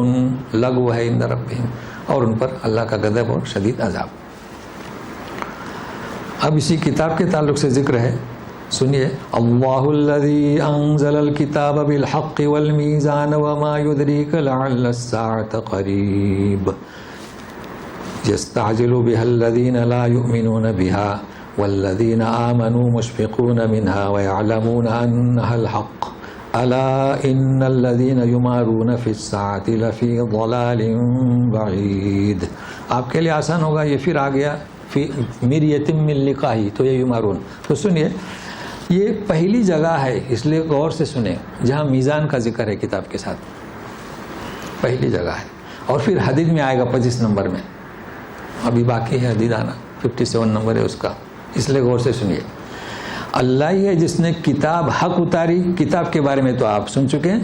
لغو ہے عند ربہم، اور ان پر اللہ کا غضب اور شدید عذاب. اب اسی کتاب کے تعلق سے ذکر ہے، سنیے. اللہ الذی انزل الکتاب بالحق والمیزان وما یدریک لعل الساعة قریب یستعجل بها الذین لا یؤمنون بها والذین آمنوا مشفقون منها ويعلمون أنها الحق الا ان الذین یمارون فی الساعة لفی ضلال بعید. آپ کے لیے آسان ہوگا، یہ پھر آ گیا فی مریۃ من لقاہ، تو یہ یمارون. تو سنیے، یہ پہلی جگہ ہے، اس لیے غور سے سنیں، جہاں میزان کا ذکر ہے کتاب کے ساتھ، پہلی جگہ ہے. اور پھر حدید میں آئے گا 25 نمبر میں، ابھی باقی ہے حدید آنا، 57 نمبر ہے اس کا. اس لیے غور سے سنیے. اللہ ہی ہے جس نے کتاب حق اتاری، کتاب کے بارے میں تو آپ سن چکے ہیں،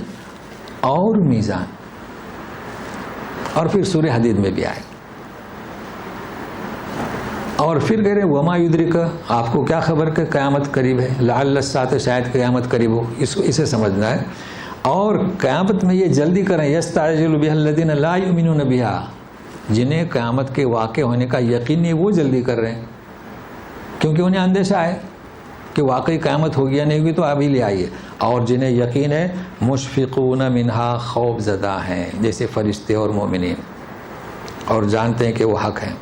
اور میزان، اور پھر سورہ حدید میں بھی آئے. اور پھر کہہ رہے وما یدرک، آپ کو کیا خبر کہ قیامت قریب ہے، لعل الساعۃ، شاید قیامت قریب ہو، اسے سمجھنا ہے. اور قیامت میں یہ جلدی کریں، یستعجل بها الذین لا یؤمنون بها، جنہیں قیامت کے واقع ہونے کا یقین نہیں، وہ جلدی کر رہے ہیں، کیونکہ انہیں اندیشہ ہے کہ واقعی قیامت ہوگی یا نہیں ہوگی، تو ابھی لے آئیے. اور جنہیں یقین ہے مشفقون منہا، خوف زدہ ہیں، جیسے فرشتے اور مومنین، اور جانتے ہیں کہ وہ حق ہیں.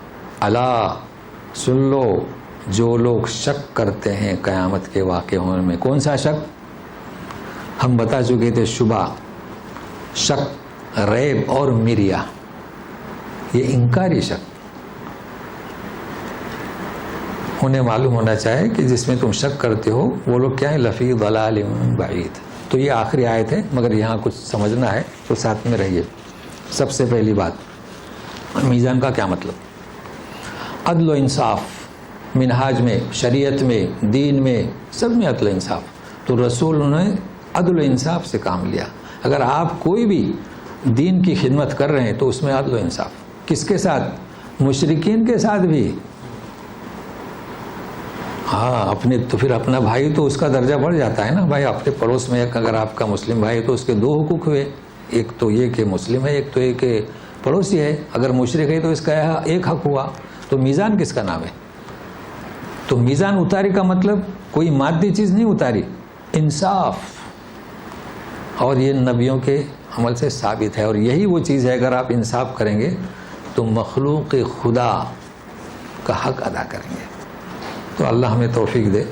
الا، سن لو، جو لوگ شک کرتے ہیں قیامت کے واقع ہونے میں. کون سا شک؟ ہم بتا چکے تھے، شبہ، شک، ریب اور مریا، یہ انکاری شک. انہیں معلوم ہونا چاہے کہ جس میں تم شک کرتے ہو وہ لوگ کیا ہیں، لفی ضلال بعید. تو یہ آخری آیت ہے، مگر یہاں کچھ سمجھنا ہے تو ساتھ میں رہیے. سب سے پہلی بات، میزان کا کیا مطلب؟ عدل و انصاف، منہاج میں، شریعت میں، دین میں، سب میں عدل و انصاف. تو رسول نے عدل و انصاف سے کام لیا. اگر آپ کوئی بھی دین کی خدمت کر رہے ہیں تو اس میں عدل و انصاف. کس کے ساتھ؟ مشرکین کے ساتھ بھی. ہاں، اپنے تو پھر اپنا بھائی تو اس کا درجہ بڑھ جاتا ہے نا. بھائی اپنے پڑوس میں اگر آپ کا مسلم بھائی تو اس کے دو حقوق ہوئے، ایک تو یہ کہ مسلم ہے، ایک تو یہ کہ پڑوسی ہے. اگر مشرک ہے تو اس کا ایک حق ہوا. تو میزان کس کا نام ہے؟ تو میزان اتاری کا مطلب کوئی مادی چیز نہیں اتاری، انصاف. اور یہ نبیوں کے عمل سے ثابت ہے، اور یہی وہ چیز ہے، اگر آپ انصاف کریں گے تو مخلوق خدا کا حق ادا کریں گے. تو اللہ ہمیں توفیق دے.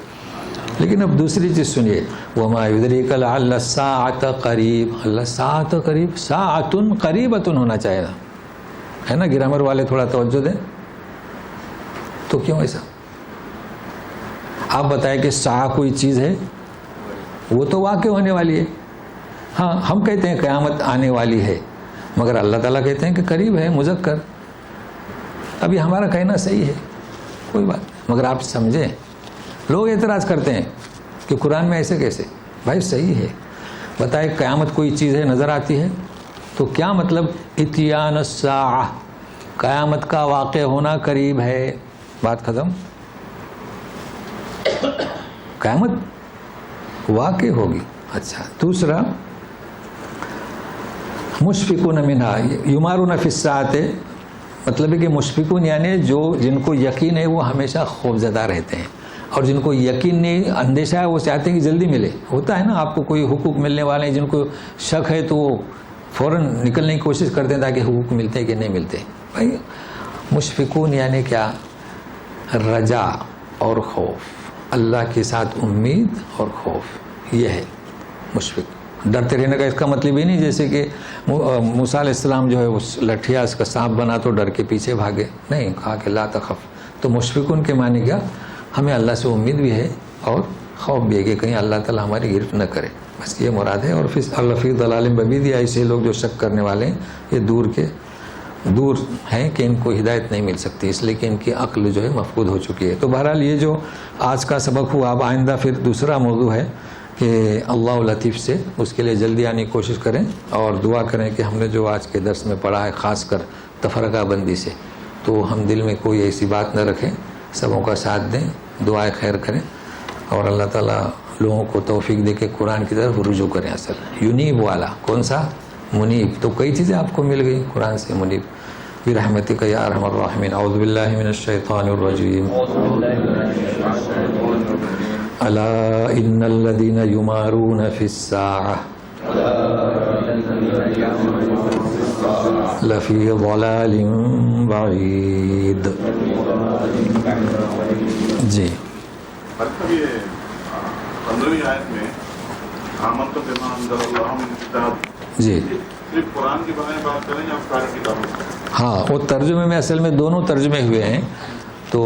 لیکن اب دوسری چیز سنیے، وما یدریک لعل الساعۃ قریب. اللہ ساعت قریب، ساعۃ قریبۃ ہونا چاہیے، ہے نا. گرامر والے تھوڑا توجہ دیں. تو کیوں ایسا؟ آپ بتائیں کہ ساعہ کوئی چیز ہے، وہ تو واقع ہونے والی ہے. ہاں، ہم کہتے ہیں قیامت آنے والی ہے، مگر اللہ تعالیٰ کہتے ہیں کہ قریب ہے، مذکر. ابھی ہمارا کہنا صحیح ہے، کوئی بات، مگر آپ سمجھیں. لوگ اعتراض کرتے ہیں کہ قرآن میں ایسے کیسے؟ بھائی صحیح ہے. بتائے قیامت کوئی چیز ہے، نظر آتی ہے، تو کیا مطلب؟ اتیان الساعہ، قیامت کا واقع ہونا قریب ہے. بات ختم. قیامت واقع ہوگی. اچھا، دوسرا مشفقون منہا یمارون فی الساعۃ، مطلب ہے کہ مشفقون یعنی جن کو یقین ہے وہ ہمیشہ خوف زدہ رہتے ہیں، اور جن کو یقین نہیں، اندیشہ ہے، وہ چاہتے ہیں کہ جلدی ملے. ہوتا ہے نا، آپ کو کوئی حقوق ملنے والے ہیں، جن کو شک ہے تو وہ فوراً نکلنے کی کوشش کرتے ہیں تاکہ حقوق ملتے کہ نہیں ملتے. بھائی مشفقون یعنی کیا؟ رجا اور خوف، اللہ کے ساتھ امید اور خوف، یہ ہے مشفق. ڈرتے رہنے کا اس کا مطلب ہی نہیں جیسے کہ موسیٰ علیہ السلام جو ہے اس لٹھیا اس کا سانپ بنا تو ڈر کے پیچھے بھاگے. نہیں، کہا کہ لا تخف. تو مشفقون کے معنی کیا؟ ہمیں اللہ سے امید بھی ہے اور خوف بھی ہے کہ کہیں اللہ تعالیٰ ہماری گرفت نہ کرے. بس یہ مراد ہے. اور پھر اللہ فی ضلال بعید، ایسے لوگ جو شک کرنے والے ہیں یہ دور ہیں کہ ان کو ہدایت نہیں مل سکتی، اس لیے کہ ان کی عقل جو ہے مفقود ہو چکی ہے. تو بہرحال یہ جو آج کا سبق ہوا، اب آئندہ پھر دوسرا موضوع ہے کہ اللہ لطیف سے، اس کے لیے جلدی آنے کی کوشش کریں، اور دعا کریں کہ ہم نے جو آج کے درس میں پڑھا ہے، خاص کر تفرقہ بندی سے، تو ہم دل میں کوئی ایسی بات نہ رکھیں، سبوں کا ساتھ دیں، دعائے خیر کریں، اور اللہ تعالیٰ لوگوں کو توفیق دے کے قرآن کی طرف رجوع کریں. اصل یونیب والا کون سا؟ منیب. تو کئی چیزیں آپ کو مل گئی قرآن سے. منیب برحمتک یا ارحم الراحمین. اعوذ باللہ من الشیطان الرجیم. الا ان الذین یمارون فی الساعة لفی ضلال بعید. جی، مطلب یہ 15ویں آیت میں آمنت بما انزل اللہ من کتاب، جی صرف قرآن کے بارے میں بات کریں یا ساری کتابوں؟ ہاں، وہ ترجمے میں اصل میں دونوں ترجمے ہوئے ہیں. تو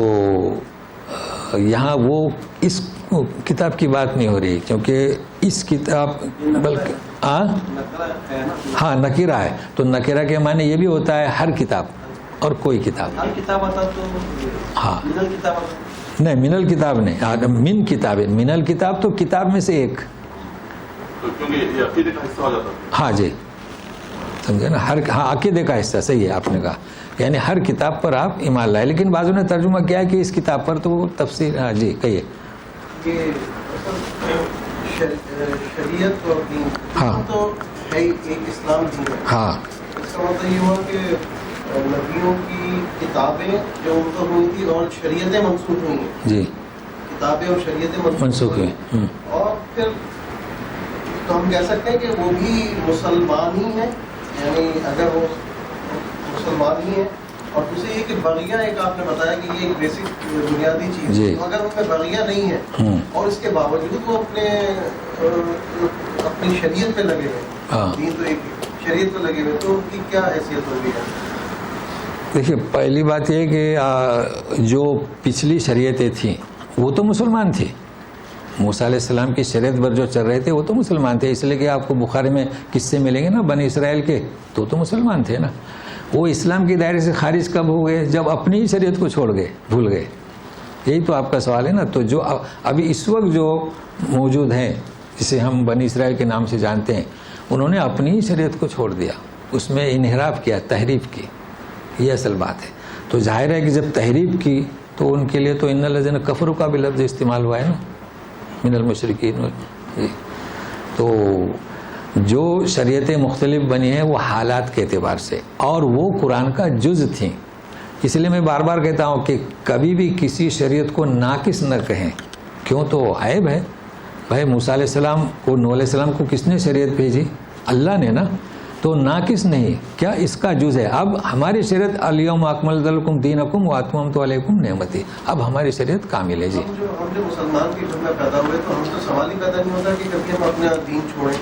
یہاں وہ اس وہ کتاب کی بات نہیں ہو رہی، کیونکہ اس کتاب بلکہ ہاں نکیرہ ہے، تو نکیرہ کے معنی یہ بھی ہوتا ہے ہر کتاب اور کوئی کتاب. ہر کتاب آتا تو ہاں من الکتاب آتا. نہیں، من الکتاب نہیں، من کتاب ہے. من الکتاب تو کتاب میں سے ایک. تو کیونکہ یہ عقیدے کا حصہ ہو جاتا ہے. ہاں جی سمجھے نا، ہاں عقیدے کا حصہ، صحیح ہے آپ نے کہا، یعنی ہر کتاب پر آپ ایمان لائے. لیکن بعضوں نے ترجمہ کیا ہے کہ اس کتاب پر، تو وہ تفسیر. ہاں جی کہیے. کہ شریعت اور دین ہاں تو ہے ایک اسلام دین ہے. ہاں اس کا مطلب یہ ہوا کہ نبیوں کی کتابیں جو منسوخ ہوئی تھی اور شریعتیں منسوخ ہوئی ہیں. جی کتابیں اور شریعتیں منسوخ ہوئی. اور پھر تو ہم کہہ سکتے ہیں کہ وہ بھی مسلمان ہی ہیں، یعنی اگر وہ مسلمان ہی ہیں. اور دوسری یہ کہ بغیہ، ایک آپ نے بتایا کہ یہ ایک بیسک بنیادی چیز جی. ہے، تو اگر ان میں بغیہ نہیں ہے اور اس کے باوجود وہ اپنی شریعت پہ لگے ہوئے، ہاں دین تو ایک شریعت پہ لگے ہوئے، تو ان کی کیا حیثیت ہوگی؟ دیکھیے، پہلی بات یہ کہ جو پچھلی شریعتیں تھیں وہ تو مسلمان تھے. موسیٰ علیہ السلام کی شریعت پر جو چل رہے تھے وہ تو مسلمان تھے. اس لیے کہ آپ کو بخاری میں قصے ملیں گے نا بنی اسرائیل کے، تو مسلمان تھے نا. وہ اسلام کے دائرے سے خارج کب ہو گئے؟ جب اپنی ہی شریعت کو چھوڑ گئے، بھول گئے. یہی تو آپ کا سوال ہے نا. تو جو ابھی اس وقت جو موجود ہیں، جسے ہم بنی اسرائیل کے نام سے جانتے ہیں، انہوں نے اپنی ہی شریعت کو چھوڑ دیا، اس میں انحراف کیا، تحریف کی. یہ اصل بات ہے. تو ظاہر ہے کہ جب تحریف کی تو ان کے لیے تو ان الذین کفروا کا بھی لفظ استعمال ہوا ہے نا، من المشرکین. تو جو شریعتیں مختلف بنی ہیں وہ حالات کے اعتبار سے، اور وہ قرآن کا جز تھیں. اس لیے میں بار بار کہتا ہوں کہ کبھی بھی کسی شریعت کو ناقص نہ کہیں، کیوں تو عیب ہے. بھائی موسیٰ علیہ السلام کو، نوح علیہ السلام کو کس نے شریعت بھیجی؟ اللہ نے نا. تو ناقص نہیں، کیا اس کا جز ہے. اب ہماری شریعت الیوم اکملت لکم دینکم واتممت علیکم نعمتی، اب ہماری شریعت کامل ہے. جی ہم جو مسلمان کے گھر میں پیدا ہوئے تو ہم تو سوال ہی پیدا نہیں ہوتا کہ کبھی ہم اپنا دین چھوڑیں.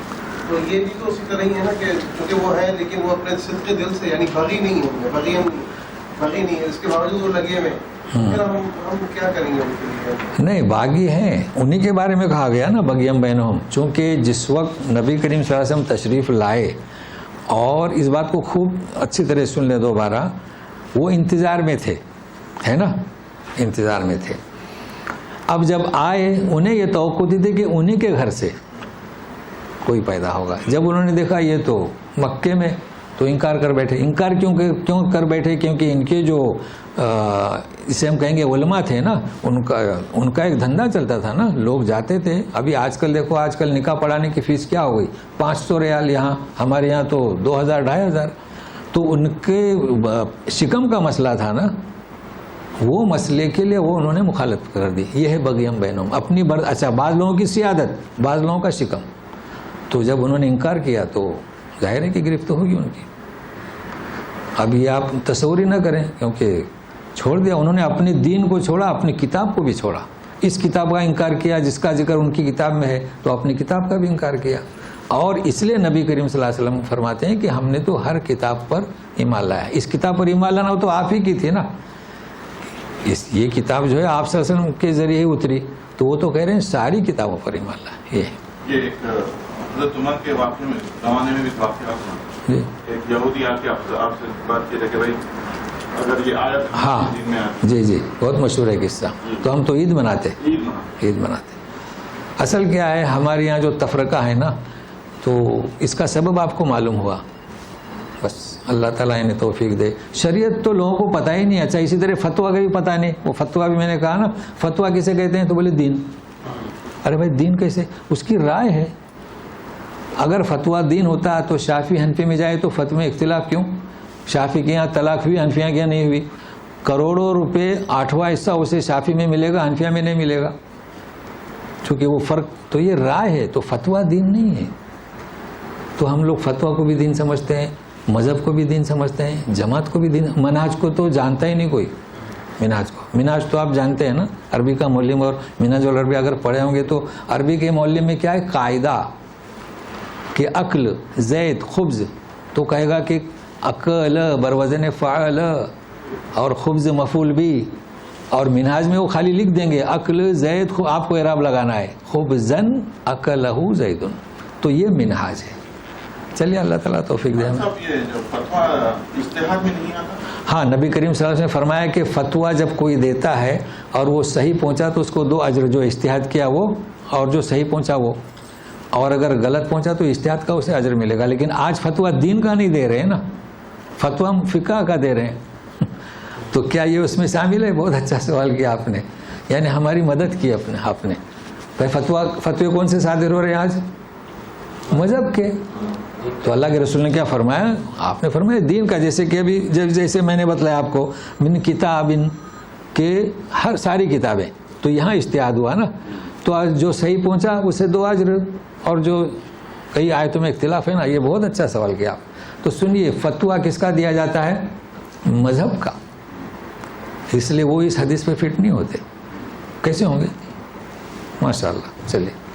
تو یہ بھی تو اسی طرح ہی ہے نا، کہ چونکہ وہ ہے لیکن وہ اپنے صدق دل سے، یعنی بغی نہیں ہوں گے، بغی نہیں ہے، اس کے باوجود وہ لگے ہوئے. پھر ہم کیا کریں گے ان کے لیے؟ نہیں، باغی ہیں، انہی کے بارے میں کہا گیا نا بغیم بینہم. چونکہ جس وقت نبی کریم صلی اللہ علیہ وسلم تشریف لائے، اور اس بات کو خوب اچھی طرح سن لیں دوبارہ، وہ انتظار میں تھے، ہے نا، انتظار میں تھے. اب جب آئے انہیں یہ توقع تھی کہ انہی کے گھر سے کوئی پیدا ہوگا. جب انہوں نے دیکھا یہ تو مکے میں، تو انکار کر بیٹھے. انکار کیوں کر بیٹھے؟ کیونکہ ان کے جو اسے ہم کہیں گے علماء تھے نا، ان کا ایک دھندا چلتا تھا نا. لوگ جاتے تھے. ابھی آج کل دیکھو، آج کل نکاح پڑھانے کی فیس کیا ہو گئی؟ 500 ریال. یہاں ہمارے یہاں تو 2000 2500. تو ان کے شکم کا مسئلہ تھا نا، وہ مسئلے کے لیے وہ انہوں نے مخالفت کر دی. یہ ہے بغیم بینہم، اپنی اچھا بعض لوگوں کی سیادت، بعض لوگوں کا شکم. تو جب انہوں نے انکار کیا تو ظاہر ہے کہ گرفت ہوگی ان کی. اب یہ آپ تصور ہی نہ کریں، کیونکہ چھوڑ دیا انہوں نے، اپنے دین کو چھوڑا، اپنی کتاب کو بھی چھوڑا. اس کتاب کا انکار کیا جس کا ذکر ان کی کتاب میں ہے، تو اپنی کتاب کا بھی انکار کیا. اور اس لیے نبی کریم صلی اللہ علیہ وسلم فرماتے ہیں کہ ہم نے تو ہر کتاب پر ایمان لایا. اس کتاب پر ایمان لانا ہو تو آپ ہی کی تھی نا. یہ کتاب جو ہے آپ صلی اللہ علیہ وسلم کے ذریعے ہی اتری، تو وہ تو کہہ رہے ہیں ساری کتابوں پر ایمان لایا. یہ ایک حضرت عمر کے واقعے میں، زمانے میں بھی واقعہ سنا. ایک یہودی آ کے آپ سے بات کی کہ بھائی اگر یہ آیت ہاں دین میں آتی. جی بہت مشہور ہے قصہ. تو ہم تو عید مناتے. اصل کیا ہے، ہمارے یہاں جو تفرقہ ہے نا، تو اس کا سبب آپ کو معلوم ہوا. بس اللہ تعالیٰ انہیں توفیق دے. شریعت تو لوگوں کو پتہ ہی نہیں. اچھا اسی طرح فتویٰ کا بھی پتہ نہیں. وہ فتویٰ بھی میں نے کہا نا، فتویٰ کسے کہتے ہیں؟ تو بولے دین. ارے بھائی دین کیسے؟ اس کی رائے ہے. اگر فتویٰ دین ہوتا تو شافعی حنفی میں جائے تو فتوے میں اختلاف کیوں؟ شافعی کے یہاں طلاق ہوئی، حنفیہ کے یہاں نہیں ہوئی. کروڑوں روپے 8واں حصہ اسے شافعی میں ملے گا، حنفیہ میں نہیں ملے گا، چونکہ وہ فرق. تو یہ رائے ہے، تو فتویٰ دین نہیں ہے. تو ہم لوگ فتویٰ کو بھی دین سمجھتے ہیں، مذہب کو بھی دین سمجھتے ہیں، جماعت کو بھی دین. منہاج کو تو جانتا ہی نہیں کوئی. منہاج تو آپ جانتے ہیں نا، عربی کا معلم. اور منہاج العربی اگر پڑھے ہوں گے تو عربی کے معلم میں کیا ہے؟ قاعدہ کہ عقل زید خبز، تو کہے گا کہ عقل بروزن فعل اور خبز مفعول بھی. اور منہاج میں وہ خالی لکھ دیں گے عقل زید، آپ کو اعراب لگانا ہے خبزن اکلہ زیدن، تو یہ منہاج ہے. چلیے اللہ تعالیٰ توفیق دے ہمیں. صاحب یہ جو فتویٰ اجتہاد میں نہیں آتا؟ ہاں، نبی کریم صلی اللہ علیہ وسلم نے فرمایا کہ فتویٰ جب کوئی دیتا ہے اور وہ صحیح پہنچا تو اس کو 2 اجر، جو اجتہاد کیا وہ اور جو صحیح پہنچا وہ، اور اگر غلط پہنچا تو اجتہاد کا اسے اجر ملے گا. لیکن آج فتویٰ دین کا نہیں دے رہے ہیں نا، فتویٰ ہم فقہ کا دے رہے ہیں. تو کیا یہ اس میں شامل ہے؟ بہت اچھا سوال کیا آپ نے، یعنی ہماری مدد کی آپ نے. بھائی فتوے کون سے صادر ہو رہے ہیں آج؟ مذہب کے. تو اللہ کے رسول نے کیا فرمایا؟ آپ نے فرمایا دین کا، جیسے کہ ابھی جیسے میں نے بتلایا آپ کو من کتاب کے ہر ساری کتابیں، تو یہاں اجتہاد ہوا نا، تو آج جو صحیح پہنچا اسے 2 اجر، اور جو کئی آیتوں میں اختلاف ہے نا. یہ بہت اچھا سوال کیا آپ. تو سنیے، فتویٰ کس کا دیا جاتا ہے؟ مذہب کا. اس لیے وہ اس حدیث پہ فٹ نہیں ہوتے. کیسے ہوں گے؟ ماشاء اللہ. چلیے.